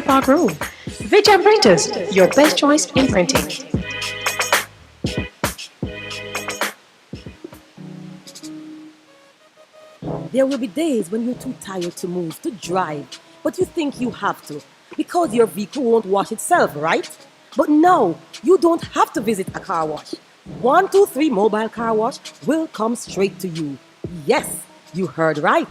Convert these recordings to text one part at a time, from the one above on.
Park Road. Vijay Printers, your best choice in printing. There will be days when you're too tired to move, to drive, but you think you have to because your vehicle won't wash itself, right? But no, you don't have to visit a car wash. 123 Mobile Car Wash will come straight to you. Yes, you heard right.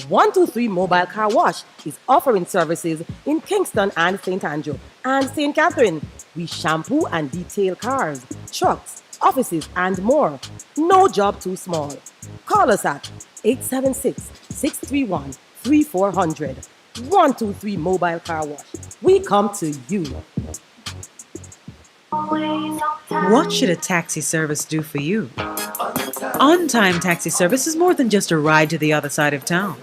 123 Mobile Car Wash is offering services in Kingston and St. Andrew and St. Catherine. We shampoo and detail cars, trucks, offices, and more. No job too small. Call us at 876 631 3400. 123 Mobile Car Wash. We come to you. What should a taxi service do for you? On Time Taxi Service is more than just a ride to the other side of town.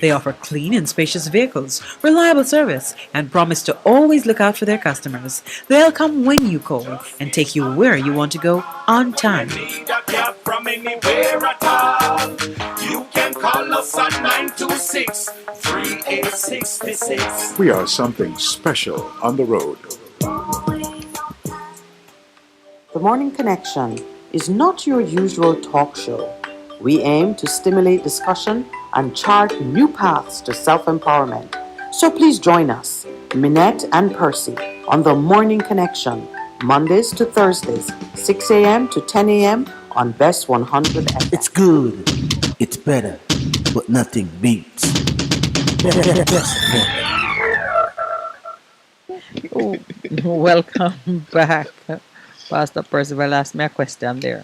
They offer clean and spacious vehicles, reliable service, and promise to always look out for their customers. They'll come when you call and take you where you want to go on time. From anywhere at all. You can call us at 926-3866. We are something special on the road. The Morning Connection is not your usual talk show. We aim to stimulate discussion and chart new paths to self-empowerment. So please join us, Minette and Percy, on The Morning Connection, Mondays to Thursdays, 6 a.m. to 10 a.m. on Best 100 FM. It's good, it's better, but nothing beats. Welcome back. Pastor Percival asked me a question there.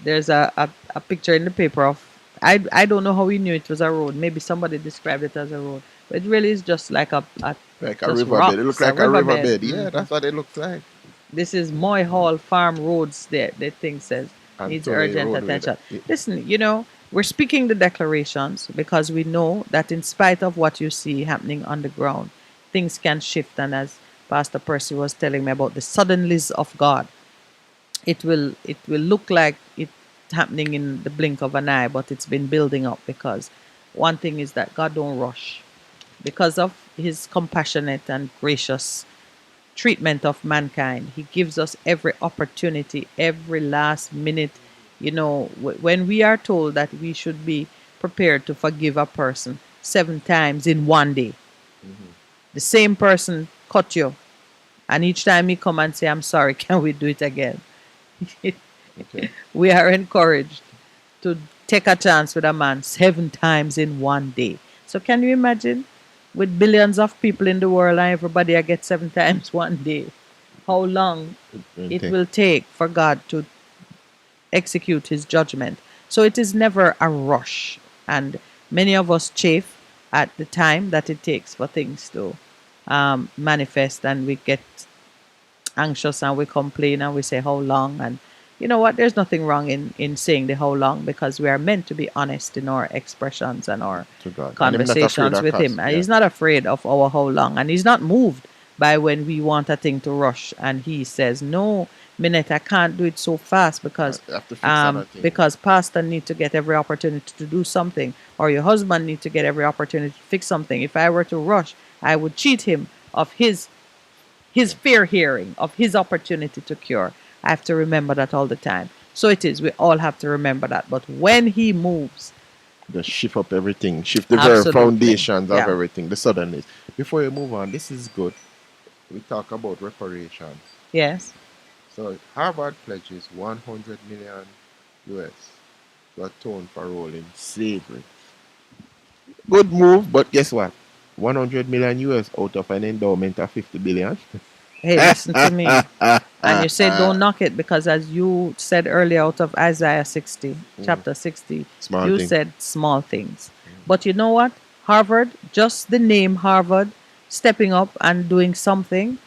There's a picture in the paper of, I don't know how we knew it was a road. Maybe somebody described it as a road. But it really is just like a like a just riverbed. rocks, It looks like a riverbed. Yeah, that's what it looks like. This is Moy Hall Farm Roads there. The thing says needs Anthony urgent Road with attention. it. Listen, we're speaking the declarations because we know that in spite of what you see happening on the ground, things can shift. And as Pastor Percy was telling me about the suddenlies of God, it will look like it's happening in the blink of an eye, but it's been building up because one thing is that God don't rush. Because of his compassionate and gracious treatment of mankind, he gives us every opportunity, every last minute. When we are told that we should be prepared to forgive a person 7 times in one day, the same person cut you, and each time he come and say, I'm sorry, can we do it again? Okay. We are encouraged to take a chance with a man 7 times in one day. So can you imagine, with billions of people in the world and everybody I get 7 times one day, how long it will take for God to execute his judgment? So it is never a rush, and many of us chafe at the time that it takes for things to manifest, and we get anxious and we complain and we say how long. And you know what, there's nothing wrong in saying the how long, because we are meant to be honest in our expressions and our To God. And conversations him not afraid of with him. cuss, And yeah. he's not afraid of our how long, and he's not moved by when we want a thing to rush and he says, no, Minette, I can't do it so fast because I have to fix other things. because pastor need to get every opportunity to do something, or your husband need to get every opportunity to fix something. If I were to rush, I would cheat him of his fair hearing, of his opportunity to cure. I have to remember that all the time. So it is, we all have to remember that. But when he moves, Just shift up everything, shift the very Absolutely. foundations of Yeah. everything, the suddenness. Before you move on, this is good. We talk about reparations. yes, So Harvard pledges 100 million US to atone for role in slavery. Good move, but guess what? 100 million US out of an endowment of 50 billion. hey, listen to me. And you say don't knock it, because as you said earlier out of Isaiah 60, chapter 60, Small you thing. said small things. But you know what? Harvard, just the name Harvard, stepping up and doing something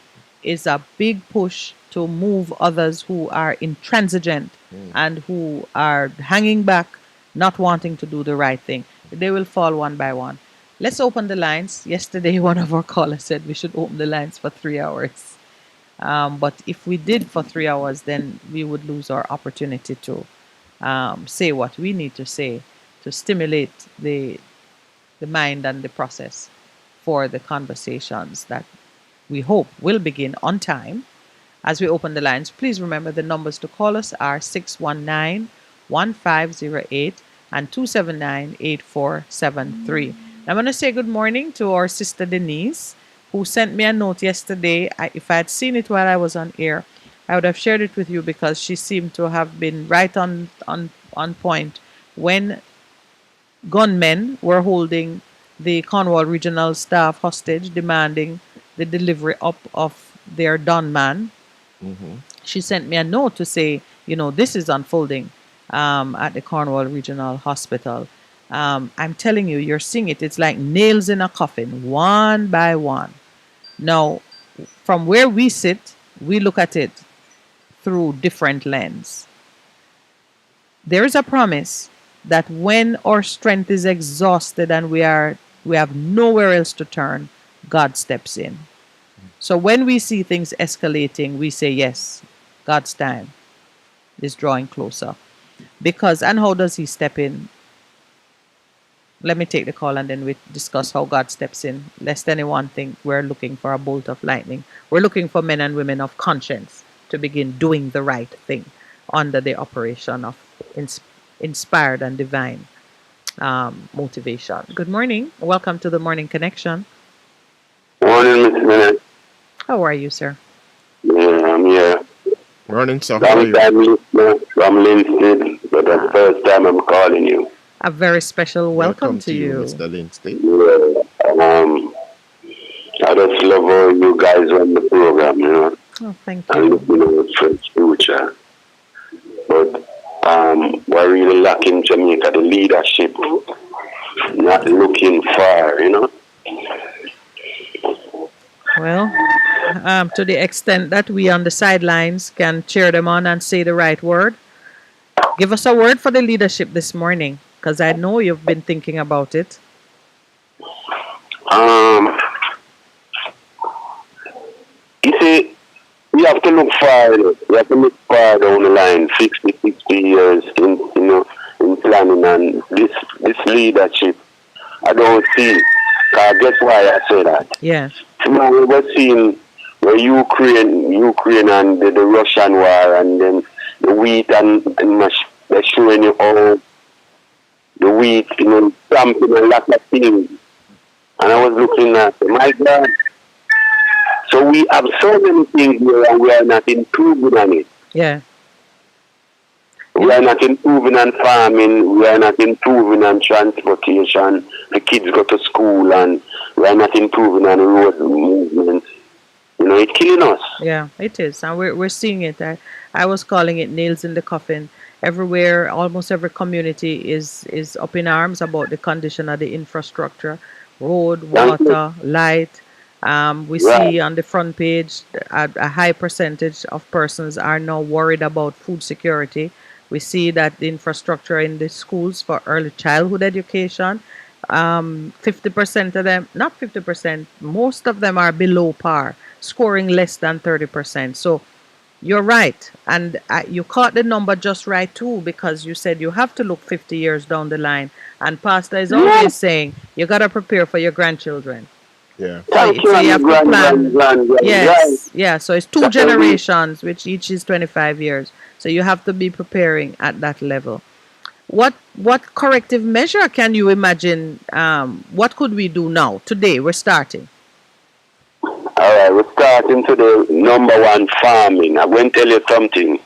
is a big push to move others who are intransigent and who are hanging back, not wanting to do the right thing. They will fall one by one. Let's open the lines. Yesterday, one of our callers said we should open the lines for 3 hours. But if we did for 3 hours, then we would lose our opportunity to say what we need to say to stimulate the mind and the process for the conversations that we hope will begin on time. As we open the lines, please remember the numbers to call us are 619-1508 and 279-8473. I'm going to say good morning to our sister Denise, who sent me a note yesterday. If I had seen it while I was on air, I would have shared it with you because she seemed to have been right on point when gunmen were holding the Cornwall regional staff hostage, demanding the delivery up of their Don man. She sent me a note to say, this is unfolding at the Cornwall Regional Hospital. I'm telling you, you're seeing it. It's like nails in a coffin, one by one. Now, from where we sit, we look at it through different lens. There is a promise that when our strength is exhausted and we have nowhere else to turn, God steps in. So when we see things escalating, we say, yes, God's time is drawing closer. And how does he step in? Let me take the call and then we discuss how God steps in, lest anyone think we're looking for a bolt of lightning. We're looking for men and women of conscience to begin doing the right thing under the operation of inspired and divine motivation. Good morning. Welcome to the Morning Connection. Morning, Miss Minute. How are you, sir? Yeah, I'm here. Morning, sir. How are Long you? time listener from Linstead, but the first time I'm calling you. A very special welcome to you. Mr. Lindsay. Yeah, I just love how you guys run the program, Oh, thank and you. looking at the future. But we're really lacking Jamaica, the leadership, not looking far, Well, to the extent that we on the sidelines can cheer them on and say the right word, give us a word for the leadership this morning, because I know you've been thinking about it. You see, we have to look far. We have to look far down the line, 60 years in planning, and this leadership, I don't see. Guess why I say that? Yes. Now we were seeing where Ukraine and the Russian war, and then the wheat and mash, they're showing you all the wheat, stamping a lot of things. And I was looking at, my God. So we have so many things here and we are not improving on it. Yeah. We are not improving on farming, we are not improving on transportation, the kids go to school, and we are not improving on road movement. It's killing us. Yeah, it is. And we're seeing it. I was calling it nails in the coffin. Everywhere, almost every community is up in arms about the condition of the infrastructure, road, water, light. We see on the front page a high percentage of persons are now worried about food security. We see that the infrastructure in the schools for early childhood education, 50% of them, not 50%, most of them are below par, scoring less than 30%. So you're right. And you caught the number just right too, because you said you have to look 50 years down the line. And Pastor is always saying, you got to prepare for your grandchildren. Yeah. So you have to plan. Yes. Yeah. So it's two generations, which each is 25 years. So you have to be preparing at that level. What corrective measure can you imagine? What could we do now? Today, we're starting. All right, we're starting today. Number one, farming. I'm going to tell you something.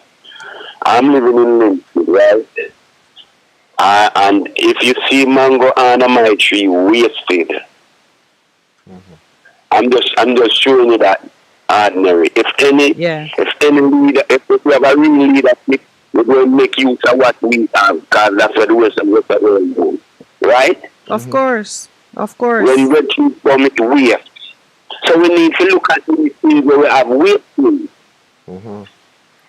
I'm living in Lindsay, right? And if you see mango under my tree wasted, I'm just showing you that ordinary. If any leader, if we have a real leadership, we're going to make use of what we have, because that's what the rest of the world do. Right? Of course. Of course. When we keep from it waste. So we need to look at these things where we have waste.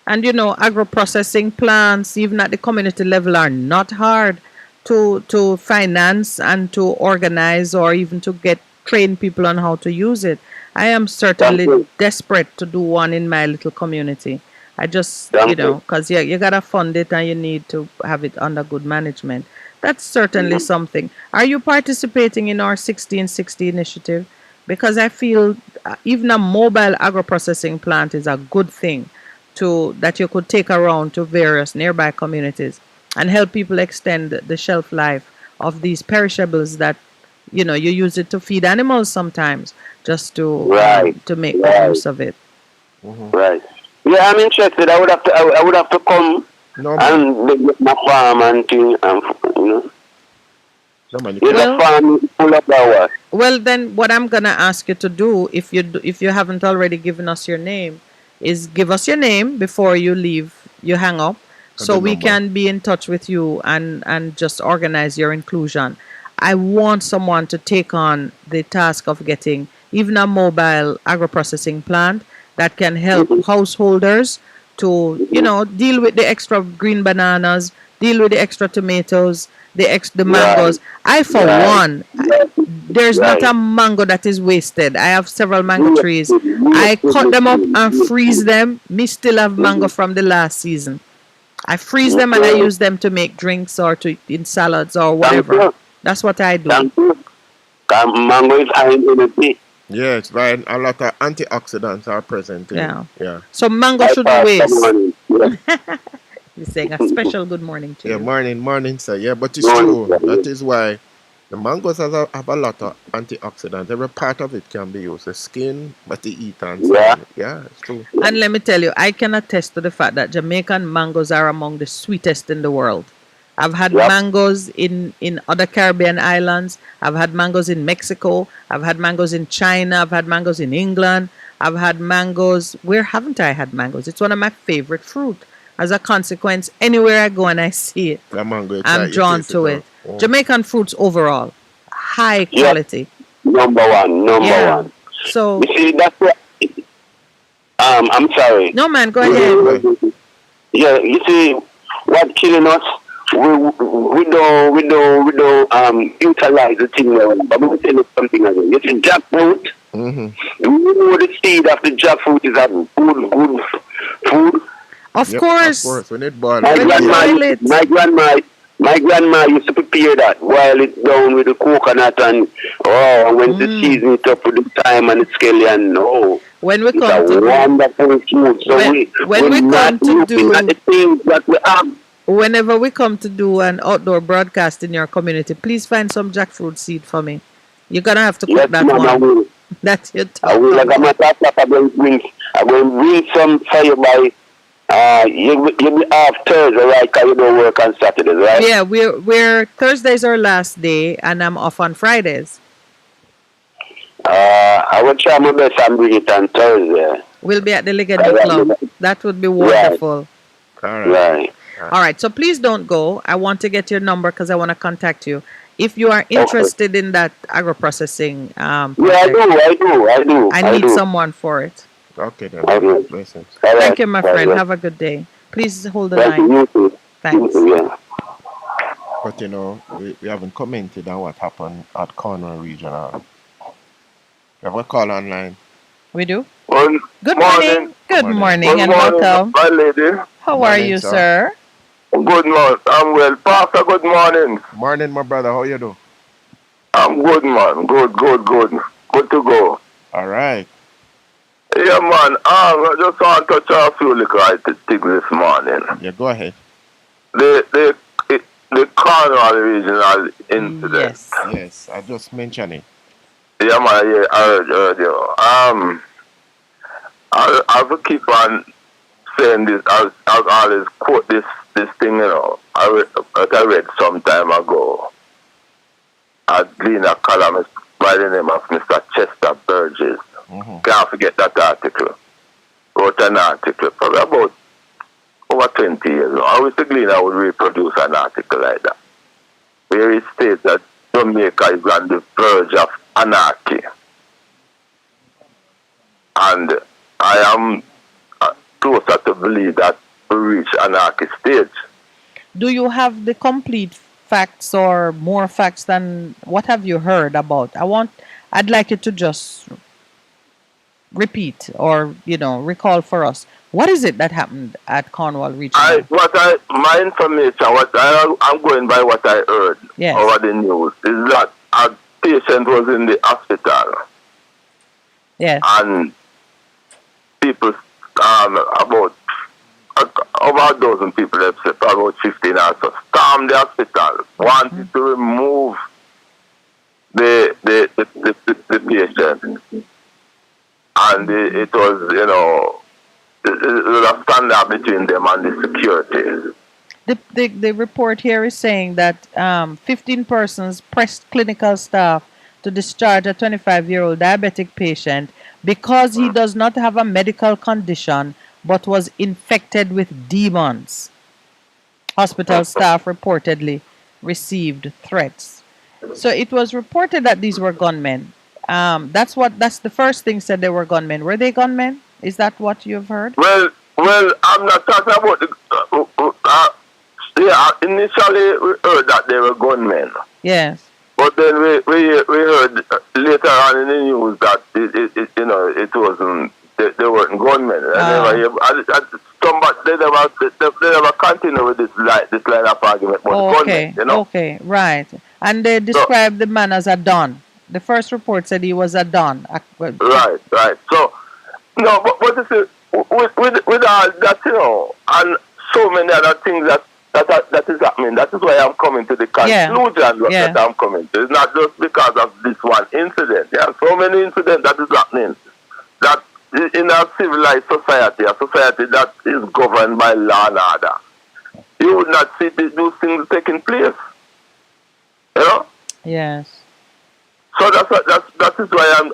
And agro-processing plants, even at the community level, are not hard to finance and to organize, or even to train people on how to use it. I am certainly desperate to do one in my little community. I just, because you got to fund it and you need to have it under good management. That's certainly something. Are you participating in our 1660 initiative? because I feel even a mobile agro-processing plant is a good thing to that you could take around to various nearby communities and help people extend the shelf life of these perishables that you use it to feed animals sometimes, just to make good use of it. Right. Yeah, I'm interested. I would have to. I would have to come and visit my farm and thing. No, man, The farm full of flowers. Well, then what I'm gonna ask you to do, if you haven't already given us your name, is give us your name before you leave, you hang up, so we can be in touch with you and just organize your inclusion. I want someone to take on the task of getting even a mobile agro-processing plant that can help householders to, deal with the extra green bananas, deal with the extra tomatoes, the mangoes. I, for one, there's not a mango that is wasted. I have several mango trees. I cut them up and freeze them. Me still have mango from the last season. I freeze them and I use them to make drinks or in salads or whatever. That's what I do. Mango is high in energy. Yeah, it's right. A lot of antioxidants are present. Yeah. So mango shouldn't waste. You're saying a special good morning to you. Yeah, morning, sir. Yeah, but it's true. That is why the mangoes have a lot of antioxidants. Every part of it can be used. The skin, but the eat and yeah, it's true. And let me tell you, I can attest to the fact that Jamaican mangoes are among the sweetest in the world. I've had mangoes in other Caribbean islands. I've had mangoes in Mexico. I've had mangoes in China. I've had mangoes in England. I've had mangoes. Where haven't I had mangoes? It's one of my favorite fruit. As a consequence, anywhere I go and I see it, I'm drawn to it. Jamaican fruits overall, high quality. Number one. So you see, that's what. I'm sorry. No, man, go ahead. Yeah, you see, what killing us? We don't utilize the thing well. But let me tell you something again. You see, jackfruit. You know the seed of the jackfruit is a good food. Of course. When it boils. My grandma used to prepare that, boil it down with the coconut and when to season it up with the thyme and the scallion. When we it's come a to wonderful food. So when we come to do at the things that we have. Whenever we come to do an outdoor broadcast in your community, please find some jackfruit seed for me. You're gonna have to cook that one. I will. That's your top. I will. Like I'm going to bring some for you by. You be off Thursday, right? Because you don't work on Saturdays, right? Yeah, we're Thursday's our last day, and I'm off on Fridays. I will try my best and bring it on Thursday. We'll be at the Legacy Club. That would be wonderful. Right. All right. So please don't go. I want to get your number because I want to contact you. If you are interested in that agro-processing project, I do. I need someone for it. Okay, then. Thank you, my friend. Have a good day. Please hold the line. You too. Thanks. But we haven't commented on what happened at Cornwall Regional. You have a call online? We do. Good morning. Good morning and welcome. My lady. How are you, sir? Good morning. I'm well. Pastor, good morning. Morning, my brother. How you do? I'm good, man. Good. Good to go. All right. Yeah, man. I just want to touch on a few little things this morning. Yeah, go ahead. The Cornwall Regional incident. Yes, I just mentioned it. Yeah, man. Yeah, I heard you. I will keep on saying this. I'll always quote this thing, I read some time ago. I gleaned a columnist by the name of Mr. Chester Burgess. Can't forget that article. Wrote an article probably about over 20 years ago. I wish the Gleaner would reproduce an article like that, where it states that Jamaica is on the verge of anarchy. And I am closer to believe that we reach anarchy stage. Do you have the complete facts or more facts than what have you heard about? I'd like you to just repeat or recall for us. What is it that happened at Cornwall Regional? My information, I'm going by what I heard over the news, is that a patient was in the hospital Yes. and people, about over a dozen people, let's say, about 15 or so, stormed the hospital, wanted to remove the patient. And it was, it was a standard between them and the security. The report here is saying that 15 persons pressed clinical staff to discharge a 25-year-old diabetic patient because he does not have a medical condition but was infected with demons. Hospital staff reportedly received threats. So it was reported that these were gunmen. That's the first thing said they were gunmen. Were they gunmen? Is that what you've heard? Well, I'm not talking about initially we heard that they were gunmen. Yes. But then we heard later on in the news that it wasn't, they weren't gunmen. They never continue with this line of argument about gunmen, Okay, right. And they described the man as a don. The first report said he was a don. Right. So, no, but you see, with all that, and so many other things that is happening, that is why I'm coming to the conclusion that I'm coming to. It's not just because of this one incident. There are so many incidents that is happening that in a civilized society, a society that is governed by law and order, you would not see those things taking place. Yes. So that is why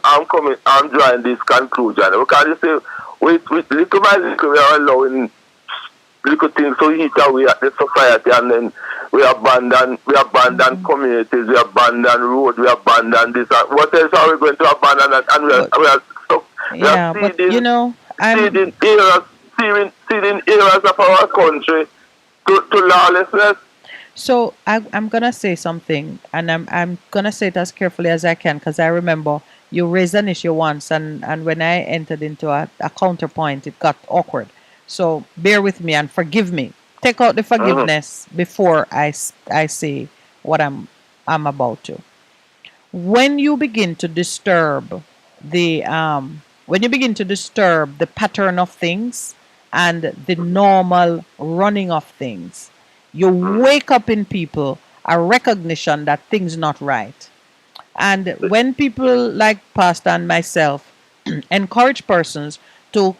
I'm drawing this conclusion. Because you see, with little by little, we are allowing little things to eat away at the society, and then we abandon communities, we abandon roads, we abandon this. What else are we going to abandon? And we are stuck. Yeah, but seeding areas of our country to lawlessness. So I'm gonna say something, and I'm gonna say it as carefully as I can, because I remember you raised an issue once, and when I entered into a counterpoint, it got awkward. So bear with me and forgive me. Take out the forgiveness before I say what I'm about to. When you begin to disturb the pattern of things and the normal running of things, you wake up in people a recognition that things not right. And when people like Pastor and myself encourage persons to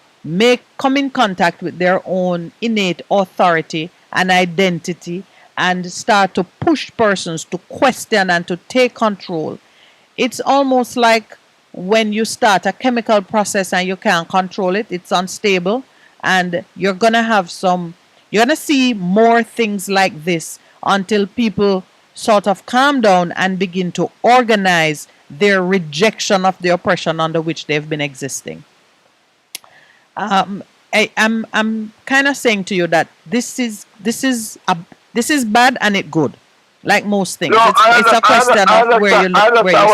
come in contact with their own innate authority and identity and start to push persons to question and to take control, it's almost like when you start a chemical process and you can't control it, it's unstable, and you're going to see more things like this until people sort of calm down and begin to organize their rejection of the oppression under which they've been existing. I'm kind of saying to you that this is bad and it good, like most things. No, it's a question of where you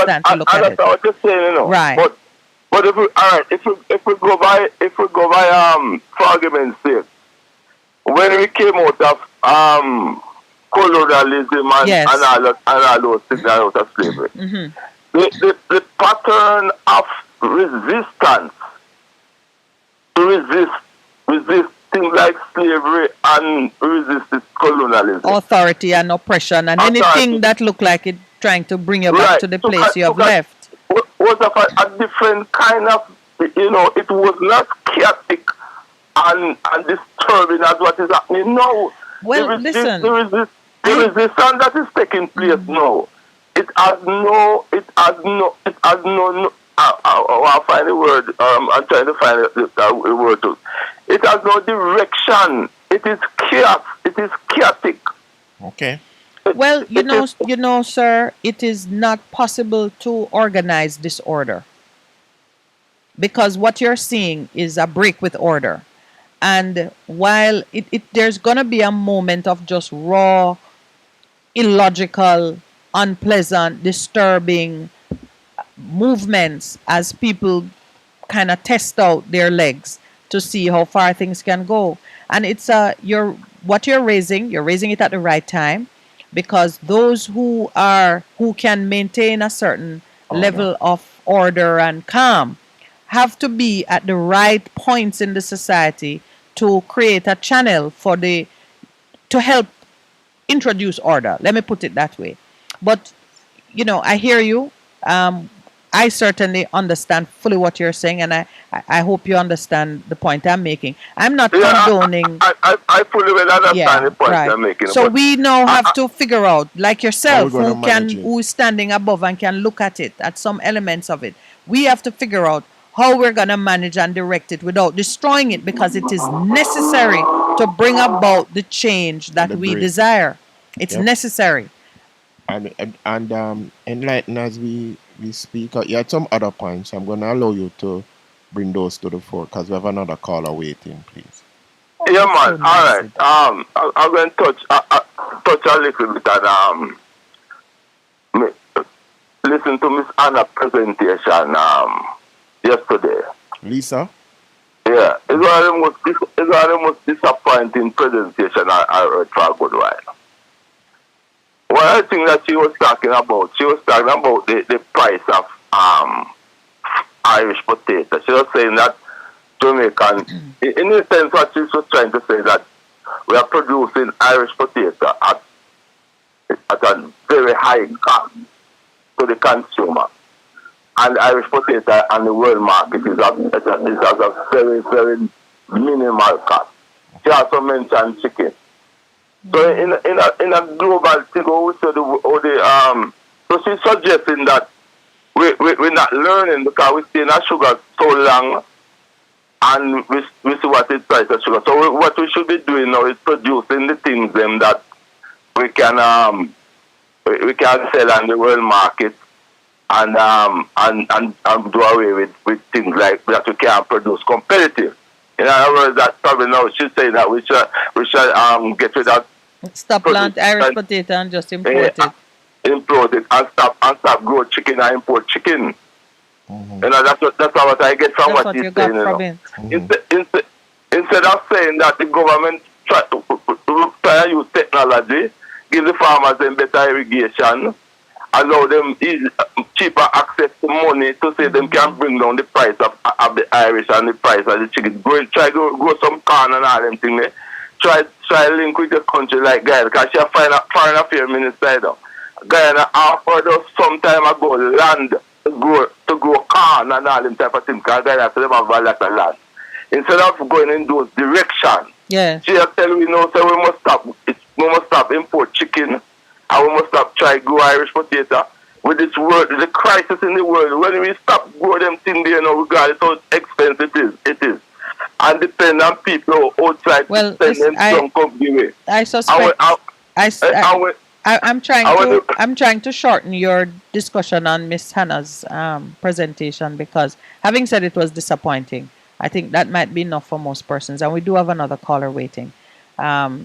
stand to look at it. What you're saying, Right. But if we go by for argument's sake, when we came out of colonialism and all those things out of slavery, the pattern of resistance to resist things like slavery and resist this colonialism, authority and oppression, and anything that look like it trying to bring you back to the place you have left. Was of a different kind of, it was not chaotic and disturbing as what is happening now. Well, listen. The resistance that is taking place now, it has no, I'll find the word, I'm trying to find the word too. It has no direction. It is chaos. It is chaotic. Okay. Well, you know, sir, it is not possible to organize disorder, because what you're seeing is a break with order. And while there's going to be a moment of just raw, illogical, unpleasant, disturbing movements as people kind of test out their legs to see how far things can go. And it's what you're raising it at the right time, because those who can maintain a certain level of order and calm have to be at the right points in the society to create a channel to help introduce order. Let me put it that way. But I hear you. I certainly understand fully what you're saying, and I hope you understand the point I'm making. I'm not condoning. I fully will understand the point right. I'm making. So we now have to figure out, like yourself, How we're gonna who is standing above and can look at it, at some elements of it. We have to figure out how we're going to manage and direct it without destroying it, because it is necessary to bring about the change that we desire. It's necessary. And enlighten as we speak. You had some other points. I'm going to allow you to bring those to the fore because we have another caller waiting, please. Yeah, man. So all right. I'm going to touch a little bit and listen to Miss Anna's presentation yesterday. Lisa? Yeah, it's one of the most disappointing presentation I heard for a good while. One of the things that she was talking about the price of Irish potato. She was saying that Jamaican, in a sense, what she was trying to say that we are producing Irish potato at a very high cost to the consumer. And the Irish potato on the world market is at a very, very minimal cost. She also mentioned chicken. So in a global thing, so she's suggesting that we're not learning because we stay in our sugar so long, and we see what is price of sugar. So what we should be doing now is producing the things that we can sell on the world market, and do away with things like that we can't produce competitive. In other words, that probably now she's saying that we should get rid of stop plant Irish potato and just import it. Import it and stop grow chicken and import chicken. Mm-hmm. That's what I get from what he's saying. Instead of saying that the government try to use technology, give the farmers them better irrigation, allow them cheaper access to money to say them can bring down the price of the Irish and the price of the chicken. Try to grow some corn and all them things. Try link with the country like Guyana, because she a foreign affairs minister. Guyana offered us some time ago land to grow corn and all them type of things, because Guyana so them have a lot of land. Instead of going in those directions, she has tell me no, so we must stop import chicken, and we must stop try grow Irish potato. With this world, the crisis in the world, when we stop grow them things there, regardless how expensive it is. And depend on people outside to send them some company way. I suspect. I'm trying to shorten your discussion on Miss Hannah's presentation, because having said it was disappointing, I think that might be enough for most persons. And we do have another caller waiting.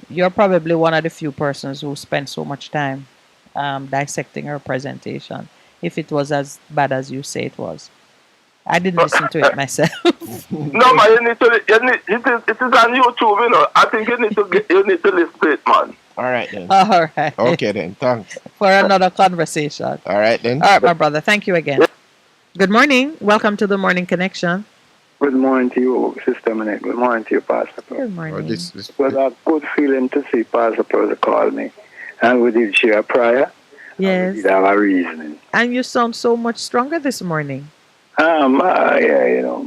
You're probably one of the few persons who spent so much time dissecting her presentation, if it was as bad as you say it was. I didn't listen to it myself. No, but it is on YouTube, I think you need to listen to it, man. All right then. All right. Okay then. Thanks. For another conversation. All right then. All right, my brother. Thank you again. Good morning. Welcome to the Morning Connection. Good morning to you, Sister Minette. Good morning to you, Pastor Pro. Good morning. It was a good feeling to see Pastor Pro call me. And we did share a prayer. Yes. And we did have a reasoning. And you sound so much stronger this morning. Yeah,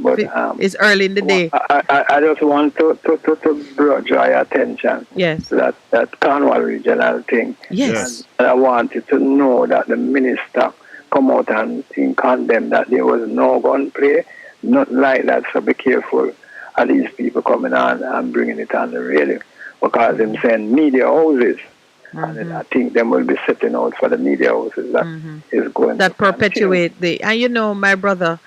but it's early in the day. I just want to draw your attention to that Cornwall regional thing. Yes. And I wanted to know that the minister come out and condemn that there was no gunplay, nothing like that. So be careful of these people coming on and bringing it on the radio, because them send media houses. Mm-hmm. And I think them will be setting out for the media houses that is going that perpetuate and my brother,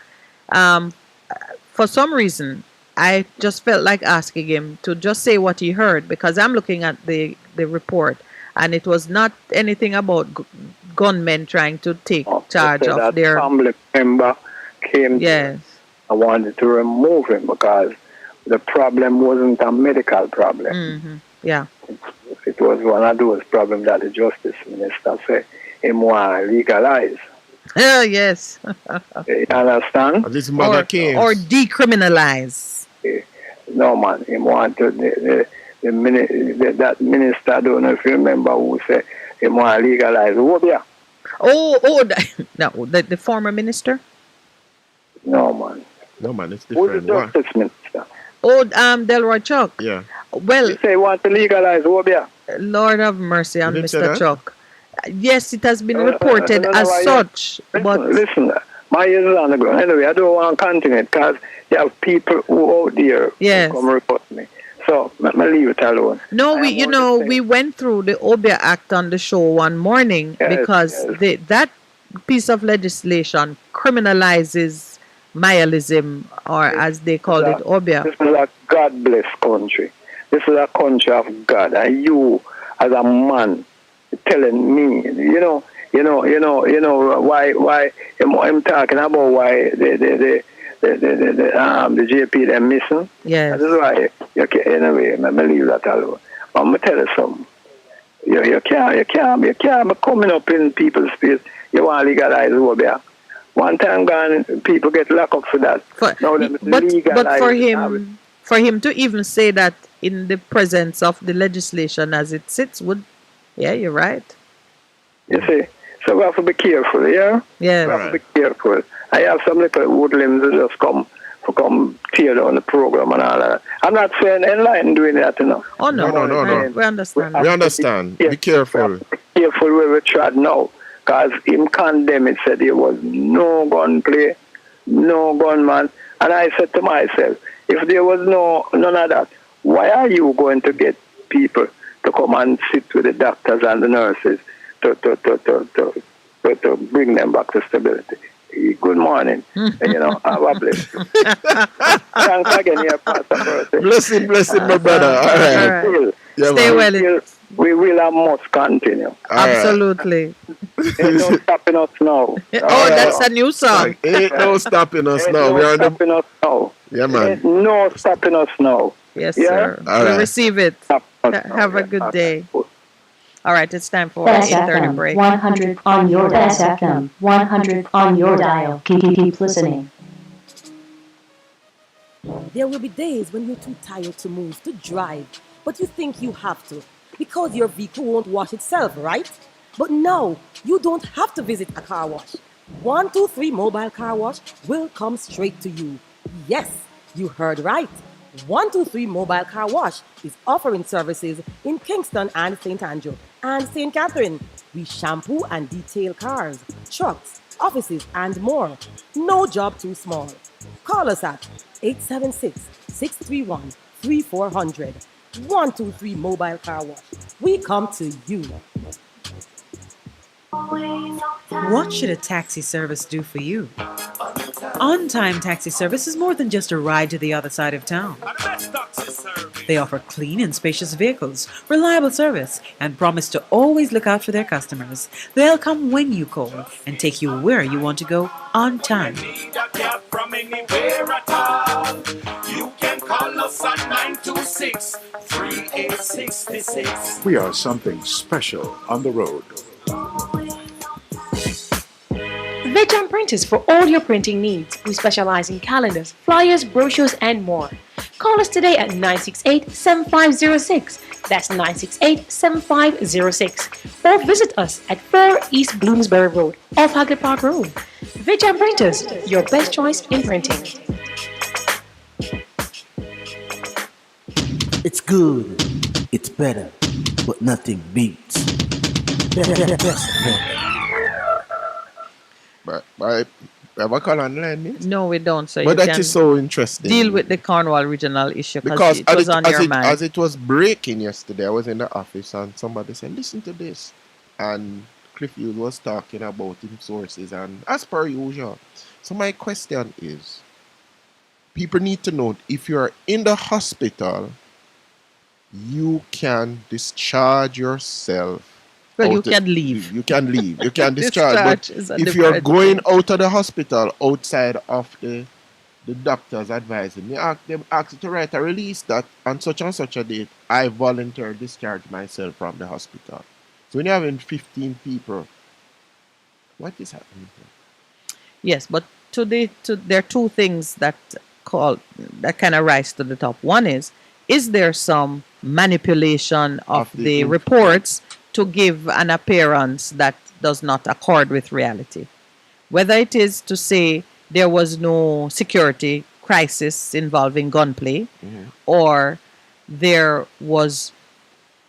for some reason I just felt like asking him to just say what he heard, because I'm looking at the report and it was not anything about gunmen trying to take charge of their family member came. Yes. I wanted to remove him because the problem wasn't a medical problem. Mm-hmm. Yeah. It was one of those problems that the Justice Minister said he want to legalize. Yes. You understand? This mother or, came. or decriminalize. No, man. He wanted that minister, I don't know if you remember, who said he want to legalize Obia. No, the former minister? No, man. No, man, it's Who's the different. justice minister? Delroy Chuck. Yeah. Well, He say he want to legalize Obia. Lord have mercy on didn't say Mr. that? Chuck. Yes, it has been reported no, as I- such, but Listen, my ears is on the ground. Anyway, I don't want to continue because you have people who out there Yes. who come report me. So, let me leave it alone. no, I am only saying- we went through the Obia Act on the show one morning Yes, because yes. that piece of legislation criminalizes nihilism, or as they called it, Obia. This is a God-blessed country. This is a country of God. And you, as a man, telling me, why I'm talking about why the JP they're missing. Yes. That is why anyway, let me leave that alone. I'm gonna tell you something. You can't be coming up in people's space. You want to legalize Obia. One time gone, people get locked up for that. Now them But for legalize him to even say that in the presence of the legislation as it sits you're right. You see, so we have to be careful, yeah? Yeah. We have to be careful. I have some little woodlands that just come tear down the program and all that. I'm not saying Enlighten doing that, Oh no, No. we understand. We understand. Be careful. Careful where we tread now. Because him condemned it, said there was no gunplay, no gunman. And I said to myself, if there was none of that, why are you going to get people to come and sit with the doctors and the nurses to bring them back to stability? Good morning. Have a blessed you. Thanks again, here, Pastor Percy. Blessing, my brother. All right. Still, Yeah, Stay man. well. we will and must continue. All right. Absolutely. Ain't no stopping us now. That's a new song. Ain't no stopping us Ain't now. no We're on the. stopping us now. Yeah, man. Ain't no stopping us now. Yes, Yeah? sir. All We right. receive it. Stop us now. Have a Yeah, good okay. day. All right, it's time for Best 8:30 FM break. 100 on your Best FM 100 on your dial. Keep listening. There will be days when you're too tired to move, to drive, but you think you have to because your vehicle won't wash itself, right? But no, you don't have to visit a car wash. 123 Mobile Car Wash will come straight to you. Yes, you heard right. 123 Mobile Car Wash is offering services in Kingston and St. Andrew and St. Catherine. We shampoo and detail cars, trucks, offices, and more. No job too small. Call us at 876-631-3400. 123 Mobile Car Wash. We come to you. What should a taxi service do for you? On-time taxi service is more than just a ride to the other side of town. They offer clean and spacious vehicles, reliable service, and promise to always look out for their customers. They'll come when you call and take you where you want to go on time. Need a cab from anywhere at all. You can call us at 926-3866. We are something special on the road. Vegam Printers for all your printing needs. We specialize in calendars, flyers, brochures, and more. Call us today at 968-7506. That's 968-7506. Or visit us at 4 East Bloomsbury Road, off Hagley Park Road. Vegam Printers, your best choice in printing. It's good. It's better. But nothing beats. Best FM. But have a call on line, mate? No, we don't. So But you that can is so interesting. deal with the Cornwall regional issue Because it was on your mind. as it was breaking yesterday, I was in the office and somebody said, listen to this. And Cliff Hughes was talking about his sources and as per usual. So my question is, people need to know if you're in the hospital, you can discharge yourself. Well, you out the- can leave. You can leave. You can discharge. Discharge But is a if you're different going thing. out of the hospital outside of the doctor's advising, you ask them you to write a release that on such and such a date, I voluntarily discharge myself from the hospital. So when you're having 15 people, what is happening here? Yes, but there are two things that kind of rise to the top. One is there some manipulation of the reports to give an appearance that does not accord with reality? Whether it is to say there was no security crisis involving gunplay, or there was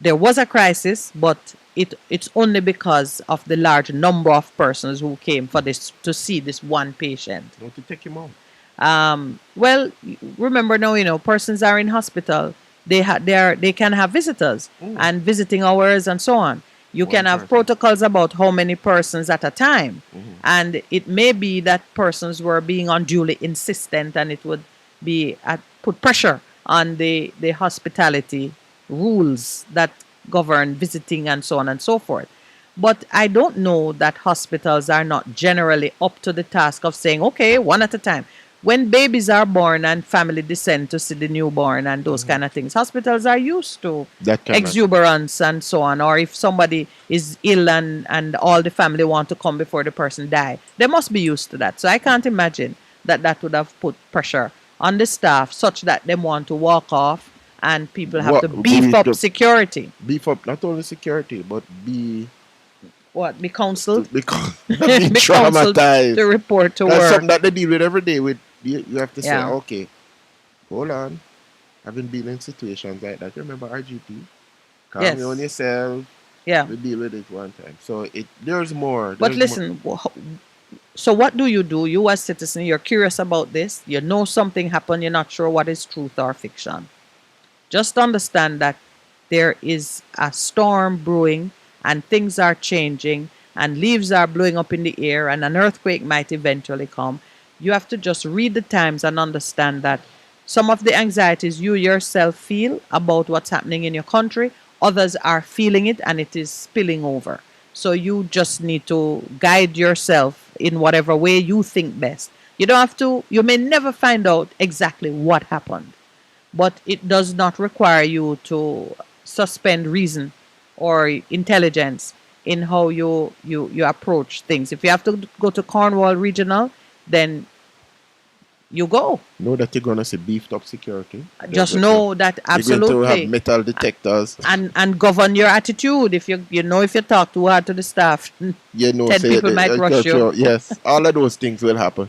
a crisis, but it's only because of the large number of persons who came for this to see this one patient. Don't you take him out? Well, remember now, persons are in hospital. They can have visitors and visiting hours and so on. You can have protocols about how many persons at a time, and it may be that persons were being unduly insistent, and it would be put pressure on the hospitality rules that govern visiting and so on and so forth. But I don't know that hospitals are not generally up to the task of saying, okay, one at a time. When babies are born and family descend to see the newborn and those kind of things, hospitals are used to That kind of- exuberance and so on. Or if somebody is ill and all the family want to come before the person die, they must be used to that. So I can't imagine that would have put pressure on the staff such that they want to walk off and people have to beef up security. Beef up not only security, but be counseled? be Be counseled traumatized. to report to That's work. something that they deal with every day. You have to say, Yeah. okay, hold on. I've been in situations like that. Remember RGP? Calm Yes. down yourself. Yeah. We deal with it one time. So there's more. But There's more. listen, so what do? You as citizen, you're curious about this. You know something happened. You're not sure what is truth or fiction. Just understand that there is a storm brewing and things are changing and leaves are blowing up in the air and an earthquake might eventually come. You have to just read the times and understand that some of the anxieties you yourself feel about what's happening in your country, others are feeling it and it is spilling over. So you just need to guide yourself in whatever way you think best. You may never find out exactly what happened, but it does not require you to suspend reason or intelligence in how you approach things. If you have to go to Cornwall Regional, then you go. Know that you're gonna see beefed up security. Just know that You're going to have absolutely, metal detectors. and govern your attitude. If if you talk too hard to the staff, 10 people might rush you. Yes, all of those things will happen.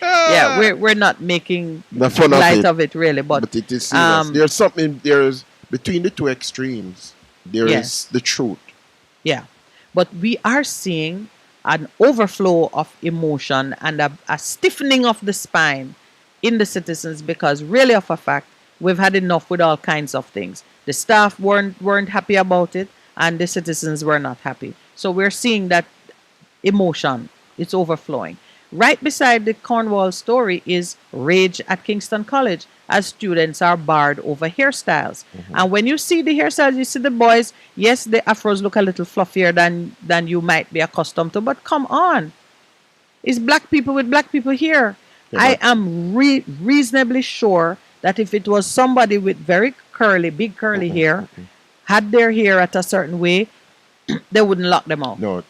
Yeah, we're not making The fun light of it really, but it is serious. There's something. There's between the two extremes. There is Yes. the truth. yeah. But we are seeing an overflow of emotion and a stiffening of the spine in the citizens because really of a fact we've had enough with all kinds of things. The staff weren't happy about it and the citizens were not happy. So we're seeing that emotion, it's overflowing. Right beside the Cornwall story is rage at Kingston College as students are barred over hairstyles. And when you see the hairstyles, you see the boys, yes, the afros look a little fluffier than you might be accustomed to, but come on. It's black people with black people here. Yeah, I am reasonably sure that if it was somebody with very big curly hair, had their hair at a certain way, they wouldn't lock them out. No.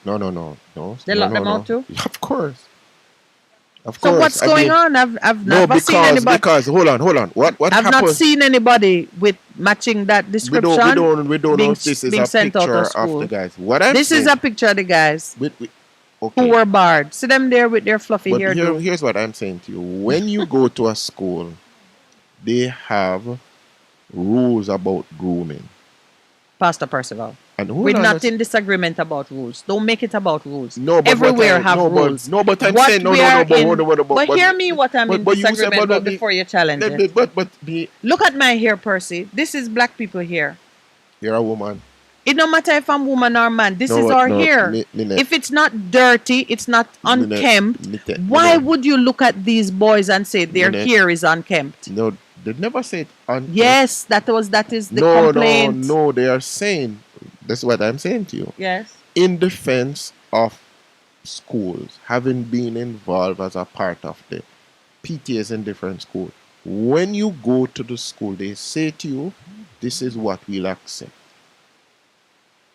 They lock them out too? Of course. Of So course. what's I going mean, on? I've No, never seen anybody. because hold on. What I've happened? not seen anybody with matching that description. We don't know being- if this is being a sent out picture of of school. the guys. What I'm This is saying, a picture of the guys okay. who were barred. See them there with their fluffy But hair. here's what I'm saying to you. When you go to a school, they have rules about grooming. Pastor Percival. And hold We're on, not let's- in disagreement about rules. Don't make it about rules. No, but Everywhere what I- have no, but- rules. no, but I'm What saying- no, we no, no, are but in- hold on, But hear me what I'm in but you say disagreement about about the- before you challenge it. But the Look at my hair, Percy. This is black people here. you're a woman. It no matter if I'm woman or man. This No, is our no, hair. Minette. If it's not dirty, it's not unkempt. Minette, Why Minette. would you look at these boys and say their Minette. hair is unkempt? No, they never said on. Yes, that is the no, complaint. no. They are saying. That's what I'm saying to you. Yes. In defense of schools having been involved as a part of the PTAs in different schools, when you go to the school, they say to you, "This is what we'll accept."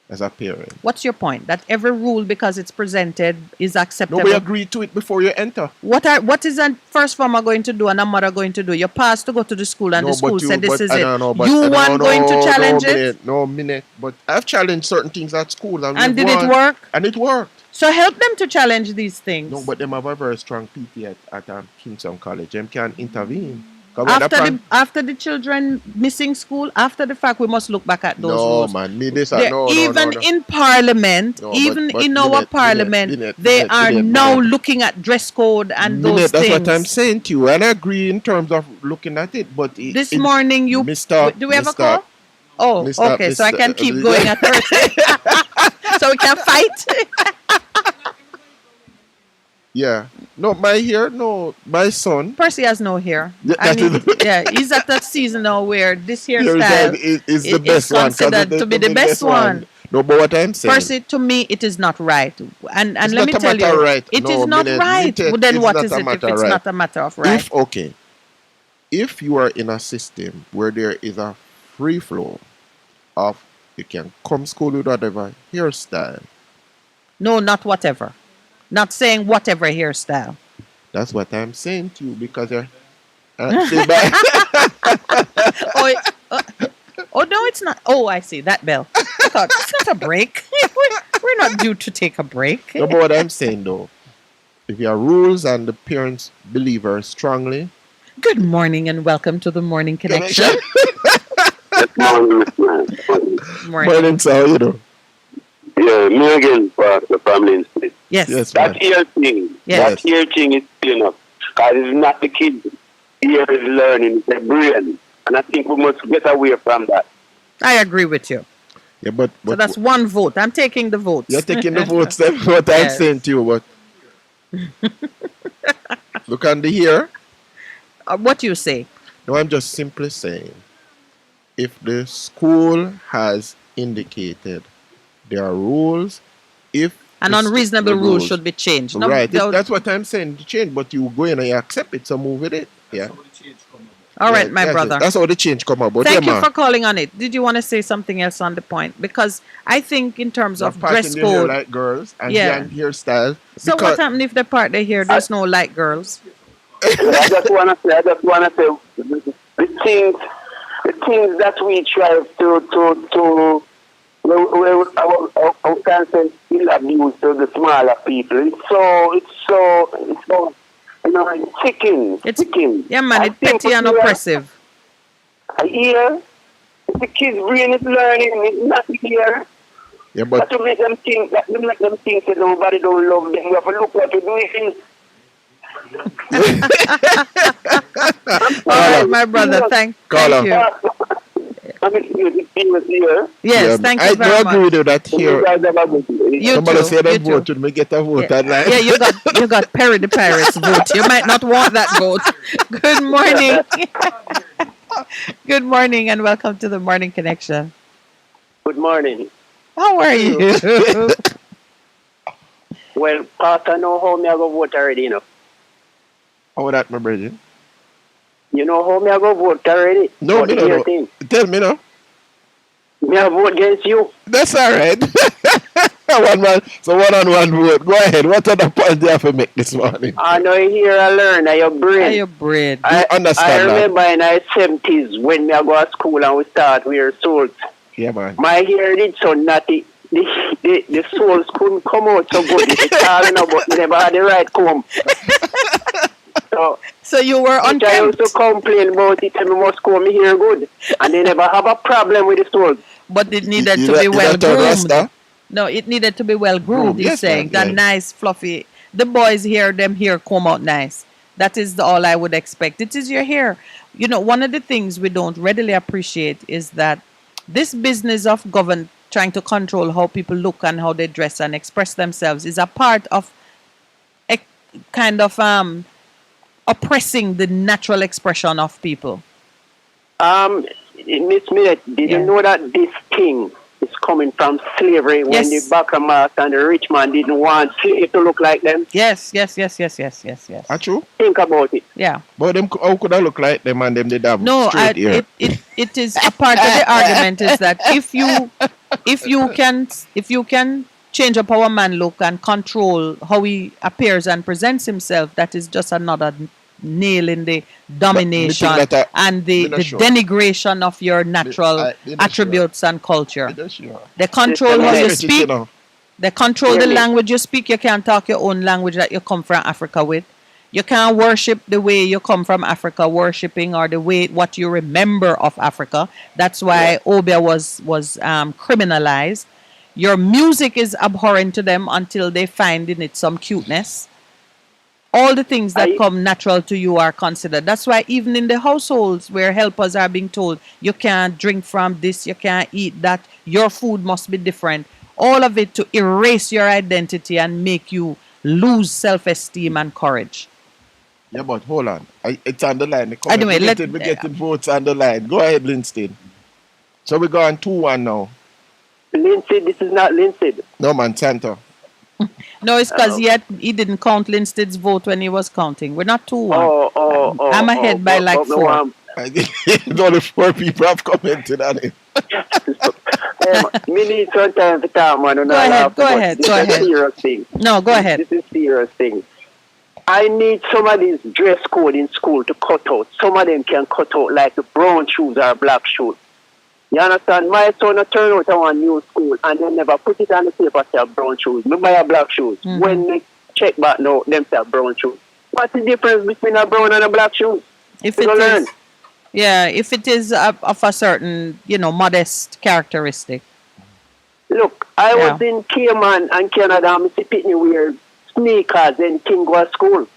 as a parent. What's your point? That every rule, because it's presented, is acceptable. Nobody agree to it before you enter. What is a first farmer going to do and a mother going to do? You pass to go to the school and the school said this is it. You want going to challenge it? No minute. But I've challenged certain things at school. And did it work? And it worked. So help them to challenge these things. No, but them have a very strong PT at Kingston College. Them can intervene. After the children missing school, after the fact, we must look back at those rules. No, man. Even in Parliament, in our Parliament, they are now looking at dress code and those things. That's what I'm saying to you. And I agree in terms of looking at it. But this morning, do we have a call? Oh, okay. So I can keep going at 30. So we can fight. Yeah. No, my son. Percy has no hair. He's at that season now where this hairstyle is the best one. Considered to be the best one. No, but what I'm saying. Percy, to me, it is not right. And let me tell you, it is not right. Then what is it if it's not a matter of right? If you are in a system where there is a free flow of you can come school with whatever hairstyle. No, not whatever. Not saying whatever hairstyle. That's what I'm saying to you because you're. Oh, no, it's not. Oh, I see that bell. I thought it's not a break. We're not due to take a break. No, but what I'm saying though, if your rules and the parents believe her strongly. Good morning and welcome to the Morning Connection. Morning, sir. You know. Yeah, me again for the family split. Yes. That ear thing. That ear thing is enough. Because it's not the kid. Ear is learning, it's the brain. And I think we must get away from that. I agree with you. Yeah, but so that's one vote. I'm taking the votes. You're taking the votes. That's what I'm saying to you. But look on the ear. What do you say? No, I'm just simply saying, if the school has indicated there are rules, if an unreasonable rule should be changed. No, right, that's what I'm saying, to change, but you go in and you accept it, so move with it. Yeah. All right, my brother. That's how the change come about. Thank you for calling on it. Did you want to say something else on the point? Because I think in terms of dress code, like girls and hairstyle. So what happened if they part their hair? There's no light girls. I just wanna say the things that we try to our cancer still abuse to the smaller people. It's so it's sickening. Yeah, man, it's petty and oppressive. Here, the kids' brain is learning, it's not here. Yeah, but to make them think that nobody don't love them. You have to look what you're doing. All right, my brother. Thank you. Yes, thank you very much. I agree with that here. Somebody said that vote would me get a vote. Yeah, you got Perry the Pirate's vote. You might not want that vote. Good morning. Good morning and welcome to the Morning Connection. Good morning. How are you? Well, Pastor, know how me I go vote already, you know. How that, my brother? You know how me I go vote already? No, me no. Tell me now. Me I vote against you. That's all right. One-on-one vote. Go ahead. What other point do you have to make this morning? I know here I learn. I your brain. I understand I remember in the 70s when me I go to school and we start wear souls. Yeah, man. My hair did so naughty. The souls couldn't come out so good. It's all you know, but never had the right comb. So you were unkempt. I used to complain about it and we must comb my hair good. And they never have a problem with the souls. But it needed to be well groomed. No, it needed to be well groomed, he's saying. That nice, fluffy. The boys' hair, them hair come out nice. That is all I would expect. It is your hair. You know, one of the things we don't readily appreciate is that this business of government trying to control how people look and how they dress and express themselves is a part of a kind of oppressing the natural expression of people. Miss Millet, did you know that this thing is coming from slavery when the Bacamass and the rich man didn't want slaves to look like them? Yes. That's true. Think about it. Yeah. But them, how could I look like them and them did have No, straight hair? it is a part of the argument is that if you if you can change up how a man look and control how he appears and presents himself, that is just another nail in the domination and the denigration of your natural attributes and culture. They control how you speak. They control the language you speak. You can't talk your own language that you come from Africa with. You can't worship the way you come from Africa worshiping, or the way what you remember of Africa. That's why Obia was criminalized. Your music is abhorrent to them until they find in it some cuteness. All the things that come natural to you are considered. That's why even in the households where helpers are being told, you can't drink from this, you can't eat that, your food must be different. All of it to erase your identity and make you lose self-esteem and courage. Yeah, but hold on. It's on the line. Anyway, we're getting votes on the line. Go ahead, Linstead. So we're going 2-1 now. Linstead, this is not Linstead. No, man, Santa. No, it's because he didn't count Linstead's vote when he was counting. We're not 2-1. I'm ahead by like 4. Only 4 people have commented on it. Me need some time for time, man. Go ahead. This is a serious thing. No, go ahead. This is a serious thing. I need some of these dress code in school to cut out. Some of them can cut out like the brown shoes or black shoes. You understand? My son turned out to one new school and they never put it on the paper to have brown shoes. Me buy a black shoes. Mm-hmm. When they check back now, them say brown shoes. What's the difference between a brown and a black shoes? If it is of a certain, modest characteristic. Look, I was in Cayman and Canada and I see Pitney wear sneakers and King go to school.